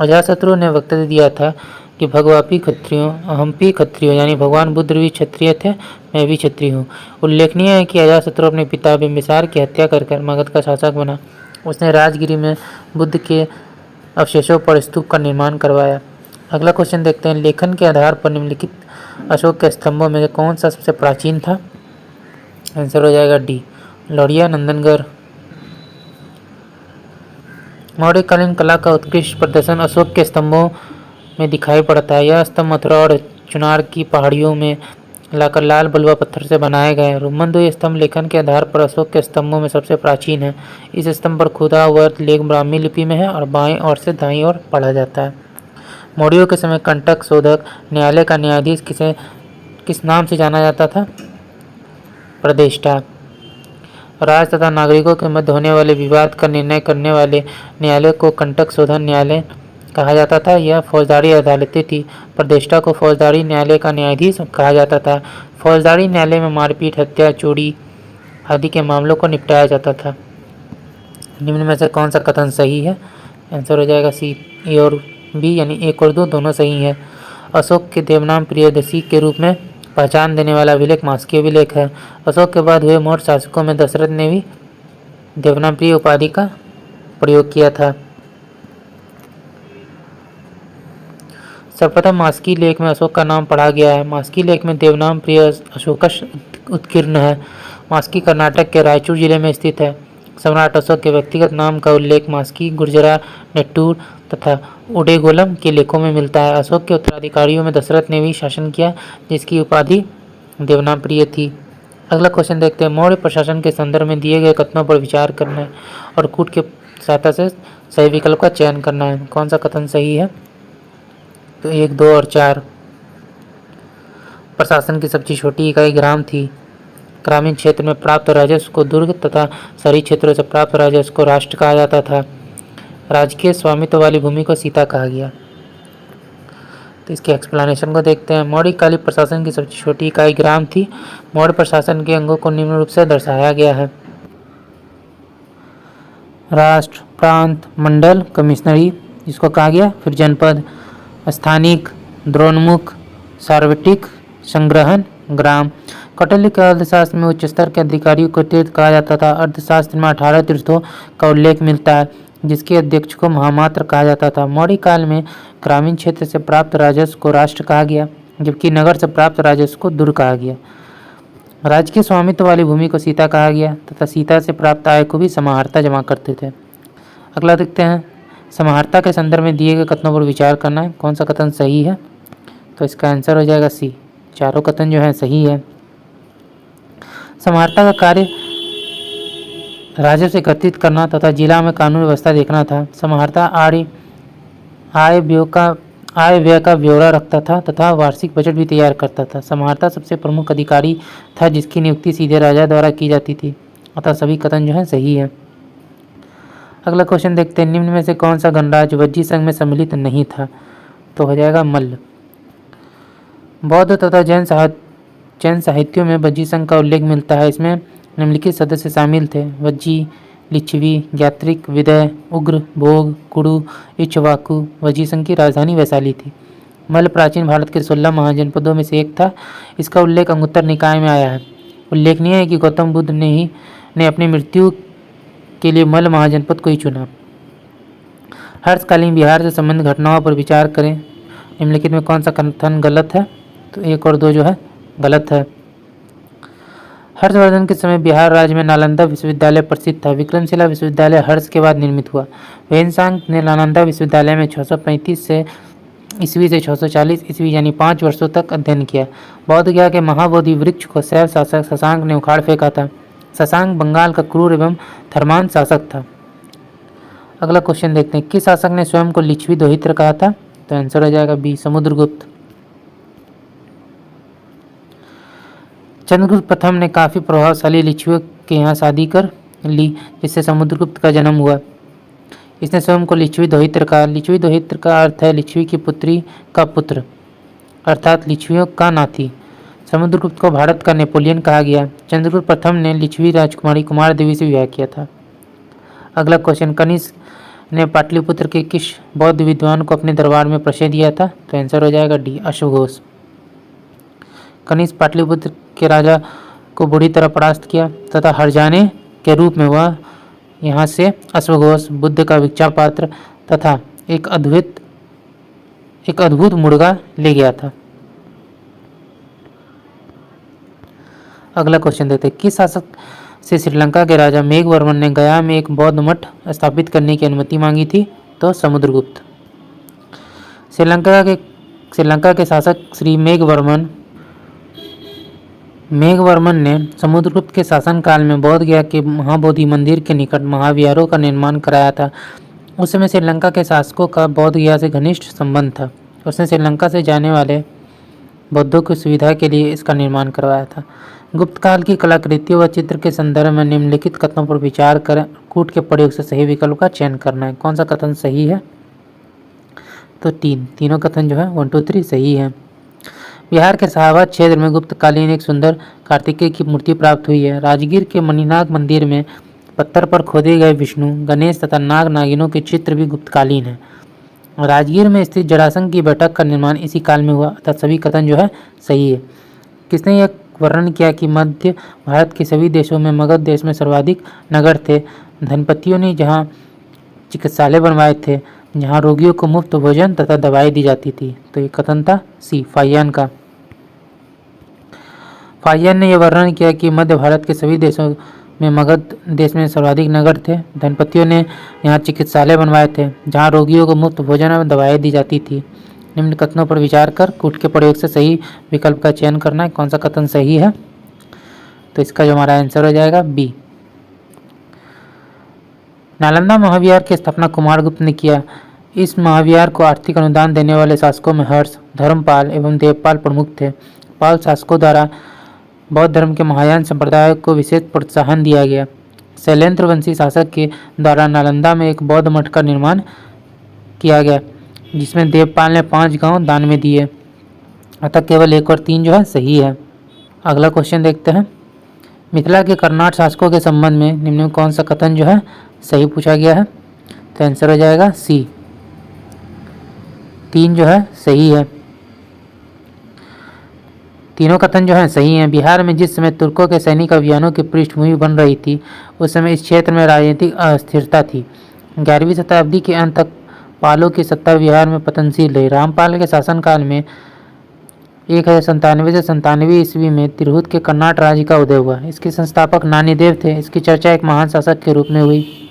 Speaker 1: अजातशत्रु ने वक्तव्य दिया था कि भगवापी क्षत्रियो अहमपि क्षत्रियो, यानी भगवान बुद्ध भी क्षत्रिय थे, मैं भी क्षत्रिय हूँ। उल्लेखनीय है कि अजातशत्रु अपने पिता बिंबिसार की हत्या कर मगध का शासक बना। उसने राजगिरी में बुद्ध के अवशेषों पर स्तूप का निर्माण करवाया। अगला क्वेश्चन देखते हैं, लेखन के आधार पर निम्नलिखित अशोक के स्तंभों में कौन सा सबसे प्राचीन था? आंसर हो जाएगा डी, लौरिया नंदनगढ़। मौर्यकालीन कला का उत्कृष्ट प्रदर्शन अशोक के स्तंभों में दिखाई पड़ता है। यह स्तंभ मथुरा और चुनार की पहाड़ियों में लाकर लाल बलुआ पत्थर से बनाए गए हैं। रुमनदोई स्तंभ लेखन के आधार पर अशोक के स्तंभों में सबसे प्राचीन है। इस स्तंभ पर खुदा हुआ लेख ब्राह्मी लिपि में है और बाएं ओर से दाईं ओर पढ़ा जाता है। मौर्यों के समय कंटक शोधक न्यायालय का न्यायाधीश किस नाम से जाना जाता था? प्रदेष्टा। राज तथा नागरिकों के मध्य होने वाले विवाद का निर्णय करने वाले न्यायालय को कंटक शोधन न्यायालय कहा जाता था। यह फौजदारी अदालतें थी। प्रदेष्टा को फौजदारी न्यायालय का न्यायाधीश कहा जाता था। फौजदारी न्यायालय में मारपीट, हत्या, चोरी आदि के मामलों को निपटाया जाता था। निम्न में से कौन सा कथन सही है? आंसर हो जाएगा सी, ए और बी, यानी 1 और 2 दोनों सही है। अशोक के देवनाम प्रियदर्शी के रूप में पहचान देने वाला अभिलेख मास्कीय अभिलेख है। अशोक के बाद हुए मौर्य शासकों में दशरथ ने भी देवनाम प्रिय उपाधि का प्रयोग किया था। सर्वप्रथम मास्की लेख में अशोक का नाम पढ़ा गया है। मास्की लेख में देवनाम प्रिय अशोकश उत्कीर्ण है। मास्की कर्नाटक के रायचूर जिले में स्थित है। सम्राट अशोक के व्यक्तिगत नाम का उल्लेख मास्की, गुर्जरा, नेट्टूर तथा उडेगोलम के लेखों में मिलता है। अशोक के उत्तराधिकारियों में दशरथ ने भी शासन किया, जिसकी उपाधि देवनाप्रिय थी। अगला क्वेश्चन देखते हैं। मौर्य प्रशासन के संदर्भ में दिए गए कथनों पर विचार करना है और कूट के सहायता से सही विकल्प का चयन करना है। कौन सा कथन सही है? तो 1, 2 और 4। प्रशासन की सबसे छोटी इकाई ग्राम थी। ग्रामीण क्षेत्र में प्राप्त राजस्व को दुर्ग तथा शहरी क्षेत्रों से प्राप्त राजस्व को राष्ट्र कहा जाता था। राजकीय स्वामित्व वाली भूमि को सीता कहा गया। तो इसके एक्सप्लेनेशन को देखते हैं। मौर्यकालीन प्रशासन की सबसे छोटी इकाई ग्राम थी। मौर्य प्रशासन के अंगों को निम्न रूप से दर्शाया गया है। राष्ट्र, प्रांत, मंडल, कमिश्नरी जिसको कहा गया, फिर जनपद, स्थानिक, द्रोणमुख, सार्वत्रिक, संग्रहण, ग्राम। कौटिल्य के अर्थशास्त्र में उच्च स्तर के अधिकारियों को तीर्थ कहा जाता था। अर्थशास्त्र में 18 तीर्थों का उल्लेख मिलता है, जिसके अध्यक्ष को महामात्र कहा जाता था। मौर्य काल में ग्रामीण क्षेत्र से प्राप्त राजस्व को राष्ट्र कहा गया, जबकि नगर से प्राप्त राजस्व को दुर्ग कहा गया। राजकीय स्वामित्व वाली भूमि को सीता कहा गया तथा सीता से प्राप्त आय को भी समाहर्ता जमा करते थे। अगला देखते हैं। समाहर्ता के संदर्भ में दिए गए कथनों पर विचार करना है। कौन सा कथन सही है? तो इसका आंसर हो जाएगा सी। चारों कथन जो है सही है। समाहर्ता का कार्य राजस्व एकत्रित करना तथा जिला में कानून व्यवस्था देखना था। समाहर्ता आय व्यय का ब्यौरा रखता था तथा वार्षिक बजट भी तैयार करता था। समाहर्ता सबसे प्रमुख अधिकारी था, जिसकी नियुक्ति सीधे राजा द्वारा की जाती थी। अतः सभी कथन जो है सही है। अगला क्वेश्चन देखते हैं। निम्न में से कौन सा गणराज्य वज्जी संघ में सम्मिलित नहीं था? तो हो जाएगा मल्ल। बौद्ध तथा जैन साहित्यों में वज्जी संघ का उल्लेख मिलता है। इसमें निम्नलिखित सदस्य शामिल थे: वज्जी, लिच्छवी, ज्ञात्रिक, विदय, उग्र, भोग, कुरु, इक्ष्वाकु। वज्जी संघ की राजधानी वैशाली थी। मल्ल प्राचीन भारत के 16 महाजनपदों में से एक था। इसका उल्लेख अंगुत्तर निकाय में आया है। उल्लेखनीय है कि गौतम बुद्ध ने अपनी मृत्यु के लिए मल्ल महाजनपद को ही चुना। हर्षकालीन बिहार से संबंधित घटनाओं पर विचार करें। निम्नलिखित में कौन सा कथन गलत है? तो 1 और 2 जो है गलत है। हर्षवर्धन के समय बिहार राज्य में नालंदा विश्वविद्यालय प्रसिद्ध था। विक्रमशिला विश्वविद्यालय हर्ष के बाद निर्मित हुआ। वेनसांग ने नालंदा विश्वविद्यालय में 635 ईस्वी से 640 ईस्वी यानी 5 वर्षों तक अध्ययन किया। बौद्ध गया के महाबोधि वृक्ष को शैव शासक शशांक ने उखाड़ फेंका था। शशांक बंगाल का क्रूर एवं धर्मांध शासक था। अगला क्वेश्चन देखते हैं। किस शासक ने स्वयं को लिच्छवी दोहित्र कहा था? तो आंसर हो जाएगा बी, समुद्रगुप्त। चंद्रगुप्त प्रथम ने काफी प्रभावशाली लिच्छवियों के यहाँ शादी कर ली, जिससे समुद्रगुप्त का जन्म हुआ। इसने स्वयं को लिच्छवी दोहित्र कहा। लिच्छवी दोहित्र का अर्थ है लिच्छवी की पुत्री का पुत्र, अर्थात लिच्छवियों का नाती। समुद्रगुप्त को भारत का नेपोलियन कहा गया। चंद्रगुप्त प्रथम ने लिच्छवी राजकुमारी कुमार देवी से विवाह किया था। अगला क्वेश्चन। कनिष्क ने पाटलिपुत्र के किस बौद्ध विद्वान को अपने दरबार में प्रश्रय दिया था? तो आंसर हो जाएगा डी, अश्वघोष। कनिष्क पाटलिपुत्र के राजा को बुरी तरह परास्त किया तथा हरजाने के रूप में वह यहाँ से अश्वघोष, बुद्ध का भिक्षा पात्र तथा एक अद्भुत मुर्गा ले गया था। अगला क्वेश्चन देखते हैं। किस शासक से श्रीलंका के राजा मेघवर्मन ने गया में एक बौद्ध मठ स्थापित करने की अनुमति मांगी थी? तो समुद्रगुप्त। श्रीलंका के शासक श्री मेघवर्मन ने समुद्रगुप्त के शासनकाल में बोध गया के महाबोधि मंदिर के निकट महाविहारों का निर्माण कराया था। उस समय श्रीलंका के शासकों का बोध गया से घनिष्ठ संबंध था। उसने श्रीलंका से जाने वाले बौद्धों की सुविधा के लिए इसका निर्माण करवाया था। गुप्त काल की कलाकृतियों व चित्र के संदर्भ में निम्नलिखित कथनों पर विचार कर कूट के प्रयोग से सही विकल्प का चयन करना है। कौन सा कथन सही है? तो तीनों कथन जो है 1, 2, 3 सही है। बिहार के शाहाबाद क्षेत्र में गुप्तकालीन एक सुंदर कार्तिकेय की मूर्ति प्राप्त हुई है। राजगीर के मणिनाग मंदिर में पत्थर पर खोदे गए विष्णु, गणेश तथा नाग नागिनों के चित्र भी गुप्तकालीन है। राजगीर में स्थित जरासंध की बैठक का निर्माण इसी काल में हुआ, अर्थात सभी कथन जो है सही है। किसने यह वर्णन किया कि मध्य भारत के सभी देशों में मगध देश में सर्वाधिक नगर थे। धनपतियों ने जहाँ चिकित्सालय बनवाए थे, जहाँ रोगियों को मुफ्त भोजन तथा दवाई दी जाती थी। तो ये कथन था सी, फाहियान का। फाहियान ने यह वर्णन किया कि मध्य भारत के सभी देशों में मगध देश में सर्वाधिक नगर थे। धनपतियों ने यहाँ चिकित्सालय बनवाए थे जहाँ रोगियों को मुफ्त भोजन और दवाएं दी जाती थी। निम्न कथनों पर विचार कर कूट के प्रयोग से सही विकल्प का चयन करना है। कौन सा कथन सही है? तो इसका जो हमारा आंसर हो जाएगा बी। नालंदा महाविहार की स्थापना कुमारगुप्त ने किया। इस महाविहार को आर्थिक अनुदान देने वाले शासकों में हर्ष, धर्मपाल एवं देवपाल प्रमुख थे। पाल शासकों द्वारा बौद्ध धर्म के महायान संप्रदाय को विशेष प्रोत्साहन दिया गया। शैलेंद्र वंशी शासक के द्वारा नालंदा में एक बौद्ध मठ का निर्माण किया गया जिसमें देवपाल ने 5 गांव दान में दिए। अतः केवल 1 और 3 जो है सही है। अगला क्वेश्चन देखते हैं। मिथिला के कर्नाट शासकों के संबंध में निम्न में कौन सा कथन जो है सही पूछा गया है? तो आंसर हो जाएगा सी। 3 जो है सही है। तीनों कथन जो है सही हैं। बिहार में जिस समय तुर्कों के सैनिक अभियानों की पृष्ठभूमि बन रही थी उस समय इस क्षेत्र में राजनीतिक अस्थिरता थी। 11वीं शताब्दी के अंत तक पालों की सत्ता बिहार में पतनशील रही। रामपाल के शासनकाल में 1097 से 97 ईस्वी में तिरहुत के कर्नाट राज्य का उदय हुआ। इसके संस्थापक नानीदेव थे। इसकी चर्चा एक महान शासक के रूप में हुई।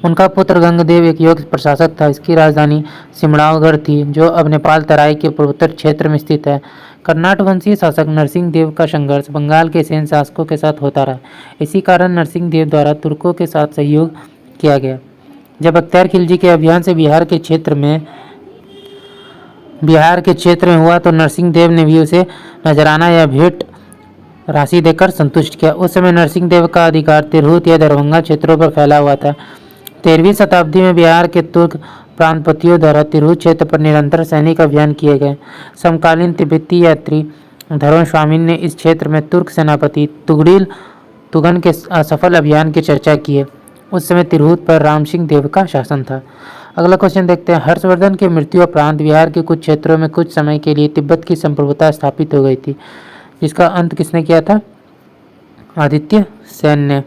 Speaker 1: उनका पुत्र गंगदेव एक योग्य प्रशासक था। इसकी राजधानी सिमड़ावगढ़ थी जो अब नेपाल तराई के पूर्वोत्तर क्षेत्र में स्थित है। कर्नाट वंशीय शासक नरसिंह देव का संघर्ष बंगाल के सैन्य शासकों के साथ होता रहा। इसी कारण नरसिंह देव द्वारा तुर्कों के साथ सहयोग किया गया। जब अख्तियार खिलजी के अभियान से बिहार के क्षेत्र में हुआ तो नरसिंह देव ने भी उसे नजराना या भेंट राशि देकर संतुष्ट किया। उस समय नरसिंह देव का अधिकार तिरहुत या दरभंगा क्षेत्रों पर फैला हुआ था। 13वीं शताब्दी में बिहार के तुर्क प्रांतपतियों द्वारा तिरहुत क्षेत्र पर निरंतर सैनिक अभियान किए गए। समकालीन तिब्बती यात्री धर्मस्वामी ने इस क्षेत्र में तुर्क सेनापति तुगन के असफल अभियान की चर्चा की है। उस समय तिरहुत पर राम सिंह देव का शासन था। अगला क्वेश्चन देखते हैं। हर्षवर्धन की मृत्यु उपरांत बिहार के कुछ क्षेत्रों में कुछ समय के लिए तिब्बत की संप्रभुता स्थापित हो गई थी, जिसका अंत किसने किया था? आदित्य सेन ने।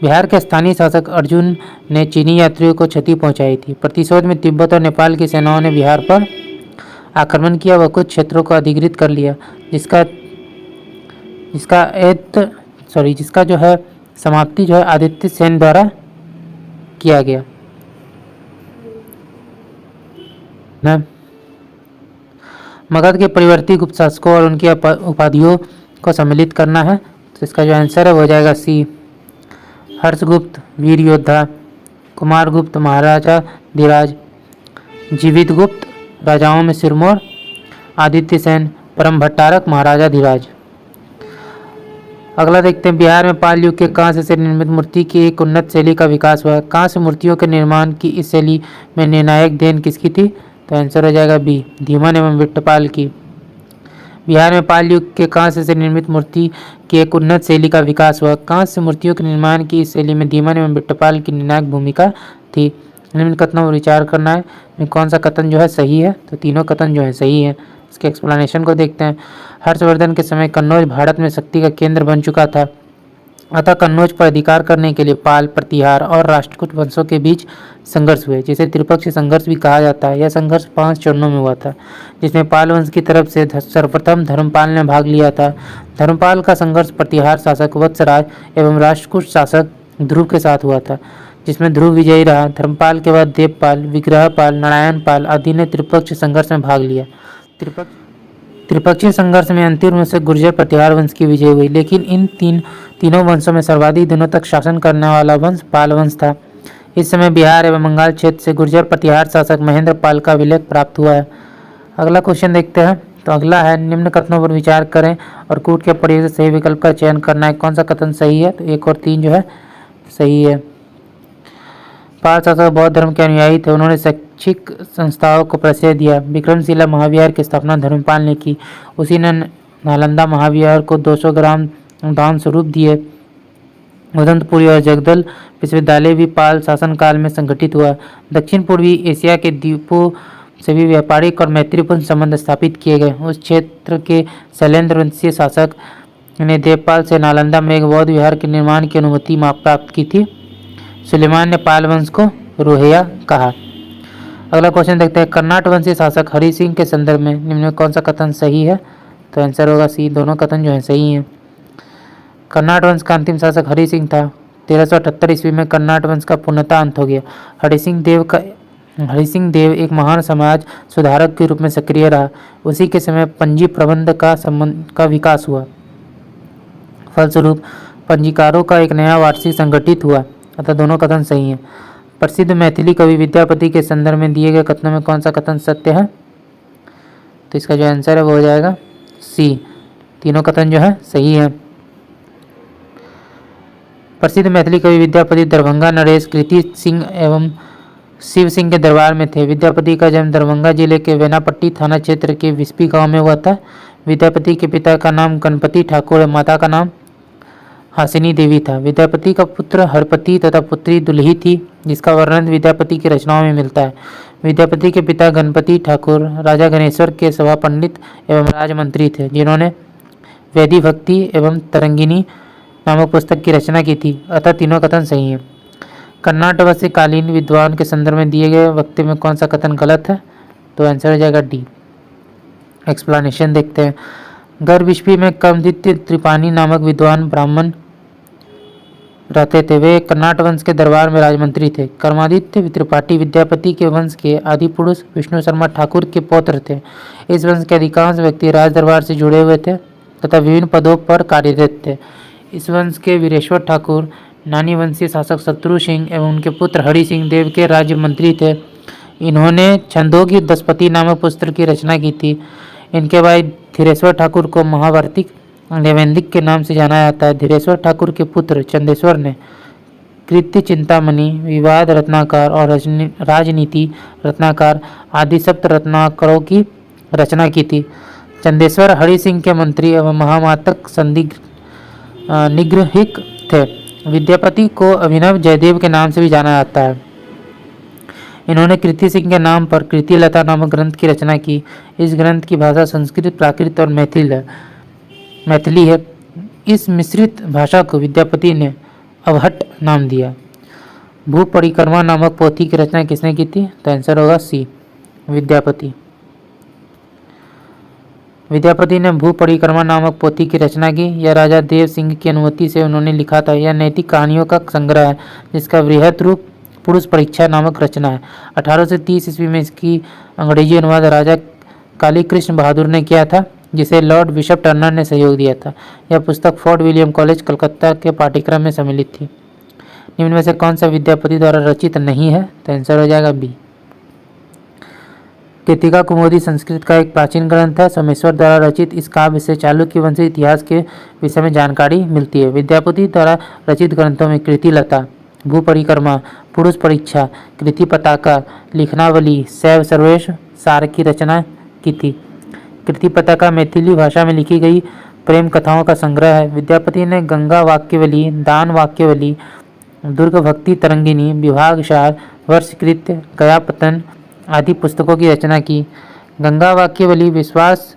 Speaker 1: बिहार के स्थानीय शासक अर्जुन ने चीनी यात्रियों को क्षति पहुंचाई थी। प्रतिशोध में तिब्बत और नेपाल की सेनाओं ने बिहार पर आक्रमण किया व कुछ क्षेत्रों को अधिकृत कर लिया, जिसका जो है समाप्ति जो है आदित्य सेन द्वारा किया गया। मगध के परिवर्ती गुप्त शासकों और उनकी उपाधियों को सम्मिलित करना है, तो इसका जो आंसर है वो हो जाएगा सी। हर्षगुप्त वीर योद्धा, कुमारगुप्त महाराजा धीराज, जीवितगुप्त राजाओं में सिरमौर, आदित्य सेन, परम भट्टारक महाराजा धीराज। अगला देखते हैं। बिहार में पाल युग के कांस्य से निर्मित मूर्ति की एक उन्नत शैली का विकास हुआ है। कांस्य मूर्तियों के निर्माण की इस शैली में निर्णायक देन किसकी थी? तो आंसर हो जाएगा बी, धीमन एवं विट्ठपाल की। बिहार में पाल युग के कांस्य से निर्मित मूर्ति की एक उन्नत शैली का विकास हुआ। कांस्य मूर्तियों के निर्माण की इस शैली में धीमन एवं विट्ठपाल की निर्णायक भूमिका थी। निम्न कथनों पर विचार करना है। कौन सा कथन जो है सही है? तो तीनों कथन जो है सही है। इसके एक्सप्लेनेशन को देखते हैं। हर्षवर्धन के समय कन्नौज भारत में शक्ति का केंद्र बन चुका था। अतः कन्नौज पर अधिकार करने के लिए पाल, प्रतिहार और राष्ट्रकूट वंशों के बीच संघर्ष हुए, जिसे त्रिपक्षीय संघर्ष भी कहा जाता है। यह संघर्ष 5 चरणों में हुआ था, जिसमें पाल वंश की तरफ से सर्वप्रथम धर्मपाल ने भाग लिया था। धर्मपाल का संघर्ष प्रतिहार शासक वत्सराज एवं राष्ट्रकूट शासक ध्रुव के साथ हुआ था, जिसमें ध्रुव विजयी रहा। धर्मपाल के बाद देवपाल, विग्रहपाल, नारायणपाल आदि ने त्रिपक्षीय संघर्ष में भाग लिया। त्रिपक्षीय संघर्ष में अंतिम रूप से गुर्जर प्रतिहार वंश की विजय हुई, लेकिन इन तीनों वंशों में सर्वाधिक दिनों तक शासन करने वाला वंश पाल वंश था। इस समय बिहार एवं बंगाल क्षेत्र से गुर्जर प्रतिहार शासक महेंद्र पाल का विलय प्राप्त हुआ है। अगला क्वेश्चन देखते हैं। तो अगला है, निम्न कथनों पर विचार करें और कूट के प्रयोग से सही विकल्प का चयन करना है। कौन सा कथन सही है? तो 1 और 3 जो है सही है। पाल शासक बौद्ध धर्म के अनुयायी थे। उन्होंने शैक्षिक संस्थाओं को प्रश्रय दिया। विक्रमशिला महाविहार की स्थापना धर्मपाल ने की। उसी ने नालंदा महाविहार को 200 ग्राम दान स्वरूप दिए। उदंतपुरी और जगदल विश्वविद्यालय भी पाल शासनकाल में संगठित हुआ। दक्षिण पूर्वी एशिया के द्वीपों से भी व्यापारिक और मैत्रीपूर्ण संबंध स्थापित किए गए। उस क्षेत्र के शैलेंद्र वंशीय शासक ने देवपाल से नालंदा में एक बौद्ध विहार के निर्माण की अनुमति प्राप्त की थी। सुलेमान ने पाल वंश को रोहिया कहा। अगला क्वेश्चन देखते हैं। कर्नाट वंशीय शासक हरि सिंह के संदर्भ में निम्न में कौन सा कथन सही है? तो आंसर होगा सी। दोनों कथन जो है सही हैं। कर्नाट वंश का अंतिम शासक हरि सिंह था। 1378 ईस्वी में कर्नाट वंश का पूर्णतः अंत हो गया। हरि सिंह देव एक महान समाज सुधारक के रूप में सक्रिय रहा। उसी के समय पंजी प्रबंध का विकास हुआ। फलस्वरूप पंजीकारों का एक नया वार्षिक संगठित हुआ। अतः दोनों कथन सही हैं। प्रसिद्ध मैथिली कवि विद्यापति के संदर्भ में दिए गए कथनों में कौन सा कथन सत्य है? तो इसका जो आंसर है वो हो जाएगा सी। तीनों कथन जो है सही है। प्रसिद्ध मैथिली कवि विद्यापति दरभंगा नरेश कृति सिंह एवं शिव सिंह के दरबार में थे। विद्यापति का जन्म दरभंगा जिले के वेनापट्टी थाना क्षेत्र के विस्पी गांव में हुआ था। विद्यापति के पिता का नाम गणपति ठाकुर और माता का नाम हासिनी देवी था। विद्यापति का पुत्र हरपति तथा पुत्री दुल्ही थी, जिसका वर्णन विद्यापति की रचनाओं में मिलता है। विद्यापति के पिता गणपति ठाकुर राजा गणेश्वर के सभा पंडित एवं राजमंत्री थे, जिन्होंने वैदिक भक्ति एवं तरंगिनी नामक पुस्तक की रचना की थी। अतः तीनों कथन सही हैं। कर्नाट वंश कालीन विद्वान के संदर्भ में दिए गए वक्तव्य में कौन सा कथन गलत है? तो आंसर हो जाएगा डी। एक्सप्लेनेशन देखते हैं। गर्भविष्पी में कमदित्य त्रिपाणी नामक विद्वान ब्राह्मण रहते थे। वे कर्नाट वंश के दरबार में राजमंत्री थे। कर्मादित्य त्रिपाठी विद्यापति के वंश के आदि पुरुष विष्णु शर्मा ठाकुर के पौत्र थे। इस वंश के अधिकांश व्यक्ति राज दरबार से जुड़े हुए थे तथा विभिन्न पदों पर कार्यरत थे। इस वंश के वीरेश्वर ठाकुर नानी वंशीय शासक शत्रु सिंह एवं उनके पुत्र हरि सिंह देव के राज्य मंत्री थे। इन्होंने छंदों की दशपति नामक पुस्तक की रचना की थी। इनके भाई धीरेश्वर ठाकुर को महावार्तिक देवेंदिक के नाम से जाना जाता है। धीरेश्वर ठाकुर के पुत्र चंदेश्वर ने कृत्य चिंतामणि, विवाद रत्नाकर और राजनीति रत्नाकर आदि सप्त रत्नाकरों की रचना की थी। चंदेश्वर हरि सिंह के मंत्री एवं महामातक निग्रहिक थे। विद्यापति को अभिनव जयदेव के नाम से भी जाना जाता है। इन्होंने कृति सिंह के नाम पर कृति लता नामक ग्रंथ की रचना की। इस ग्रंथ की भाषा संस्कृत, प्राकृत और मैथिली है। इस मिश्रित भाषा को विद्यापति ने अवहट नाम दिया। भू परिक्रमा नामक पोथी की रचना किसने की थी? तो आंसर होगा सी, विद्यापति। विद्यापति ने भू परिक्रमा नामक पोथी की रचना की। यह राजा देव सिंह की अनुमति से उन्होंने लिखा था। यह नैतिक कहानियों का संग्रह है, जिसका वृहत रूप पुरुष परीक्षा नामक रचना है। 1830 ईस्वी में इसकी अंग्रेजी अनुवाद राजा कालीकृष्ण बहादुर ने किया था, जिसे लॉर्ड बिशप टर्नर ने सहयोग दिया था। यह पुस्तक फोर्ट विलियम कॉलेज कलकत्ता के पाठ्यक्रम में सम्मिलित थी। निम्न में से कौन सा विद्यापति द्वारा रचित नहीं है? तो आंसर हो जाएगा बी। कृतिका कुमुदी संस्कृत का एक प्राचीन ग्रंथ है। सोमेश्वर द्वारा रचित इस काव्य से चालुक्य वंशी इतिहास के विषय में जानकारी मिलती है। विद्यापति द्वारा रचित ग्रंथों में कृति लता, भू परिक्रमा, पुरुष परीक्षा, कृति पताका, लिखनावली, शैव सर्वेश सार की रचना की थी। कृति पताका मैथिली भाषा में लिखी गई प्रेम कथाओं का संग्रह है। विद्यापति ने गंगा वाक्यवली, दान वाक्यवली, दुर्ग भक्ति तरंगिनी, विभागसार, वर्षकृत्य, गयापतन आदि पुस्तकों की रचना की। गंगा वाक्यवली विश्वास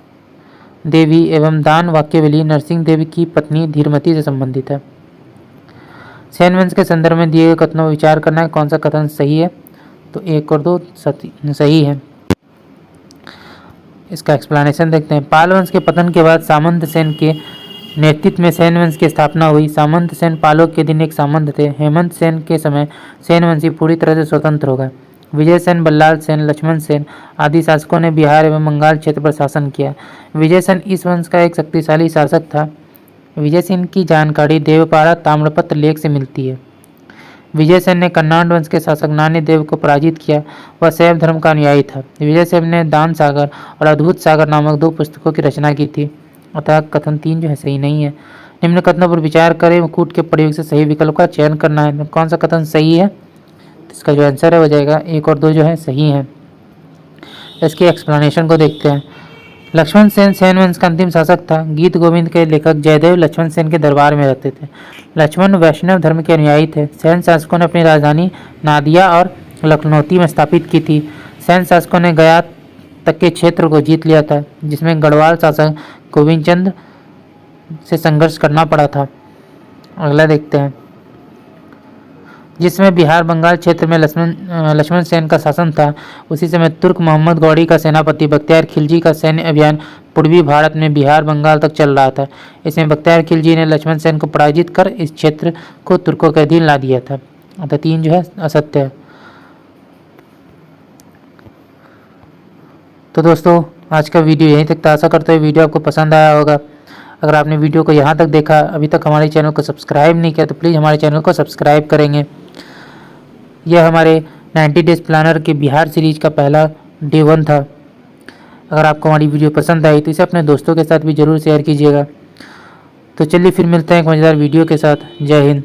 Speaker 1: देवी एवं दान वाक्यवली नरसिंह देवी की पत्नी धीरमती से संबंधित है। सेन वंश के संदर्भ में दिए गए कथनों पर विचार करना है, कौन सा कथन सही है? तो 1 और 2 सही है। इसका एक्सप्लेनेशन देखते हैं। पाल वंश के पतन के बाद सामंत सेन के नेतृत्व में सेन वंश की स्थापना हुई। सामंत सेन पालों के दिन एक सामंत थे। हेमंत सेन के समय सेन वंशी पूरी तरह से स्वतंत्र हो गए। विजय सेन, बल्लाल सेन, लक्ष्मण सेन आदि शासकों ने बिहार एवं बंगाल क्षेत्र पर शासन किया। विजय सेन इस वंश का एक शक्तिशाली शासक था। विजय सेन की जानकारी देवपारा ताम्रपत्र लेख से मिलती है। विजय सेन ने कन्नाड वंश के शासक नान्य देव को पराजित किया। वह शैव धर्म का अनुयायी था। विजय सेन ने दान सागर और अद्भुत सागर नामक 2 पुस्तकों की रचना की थी। अतः कथन 3 जो है सही नहीं है। निम्न कथनों पर विचार करें, कूट के प्रयोग से सही विकल्प का चयन करना है। तो कौन सा कथन सही है? इसका जो आंसर है हो जाएगा 1 और 2 जो है सही है। इसके एक्सप्लेनेशन को देखते हैं। लक्ष्मण सेन सेन वंश का अंतिम शासक था। गीत गोविंद के लेखक जयदेव लक्ष्मण सेन के दरबार में रहते थे। लक्ष्मण वैष्णव धर्म के अनुयायी थे। सेन शासकों ने अपनी राजधानी नादिया और लखनौती में स्थापित की थी। सेन शासकों ने गया तक के क्षेत्र को जीत लिया था, जिसमें गढ़वाल शासक गोविंद चंद से संघर्ष करना पड़ा था। अगला देखते हैं। जिसमें बिहार बंगाल क्षेत्र में लक्ष्मण सेन का शासन था, उसी समय तुर्क मोहम्मद गौरी का सेनापति बख्तियार खिलजी का सैन्य अभियान पूर्वी भारत में बिहार बंगाल तक चल रहा था। इसमें बख्तियार खिलजी ने लक्ष्मण सेन को पराजित कर इस क्षेत्र को तुर्कों के अधीन ला दिया था। अतः 3 जो है असत्य है। तो दोस्तों आज का वीडियो यहीं तक था। आशा करते हैं वीडियो आपको पसंद आया होगा। अगर आपने वीडियो को यहाँ तक देखा, अभी तक हमारे चैनल को सब्सक्राइब नहीं किया, तो प्लीज़ हमारे चैनल को सब्सक्राइब करेंगे। यह हमारे 90 डेज प्लानर के बिहार सीरीज का पहला डे 1 था। अगर आपको हमारी वीडियो पसंद आई तो इसे अपने दोस्तों के साथ भी ज़रूर शेयर कीजिएगा। तो चलिए फिर मिलते हैं एक मज़ेदार वीडियो के साथ। जय हिंद।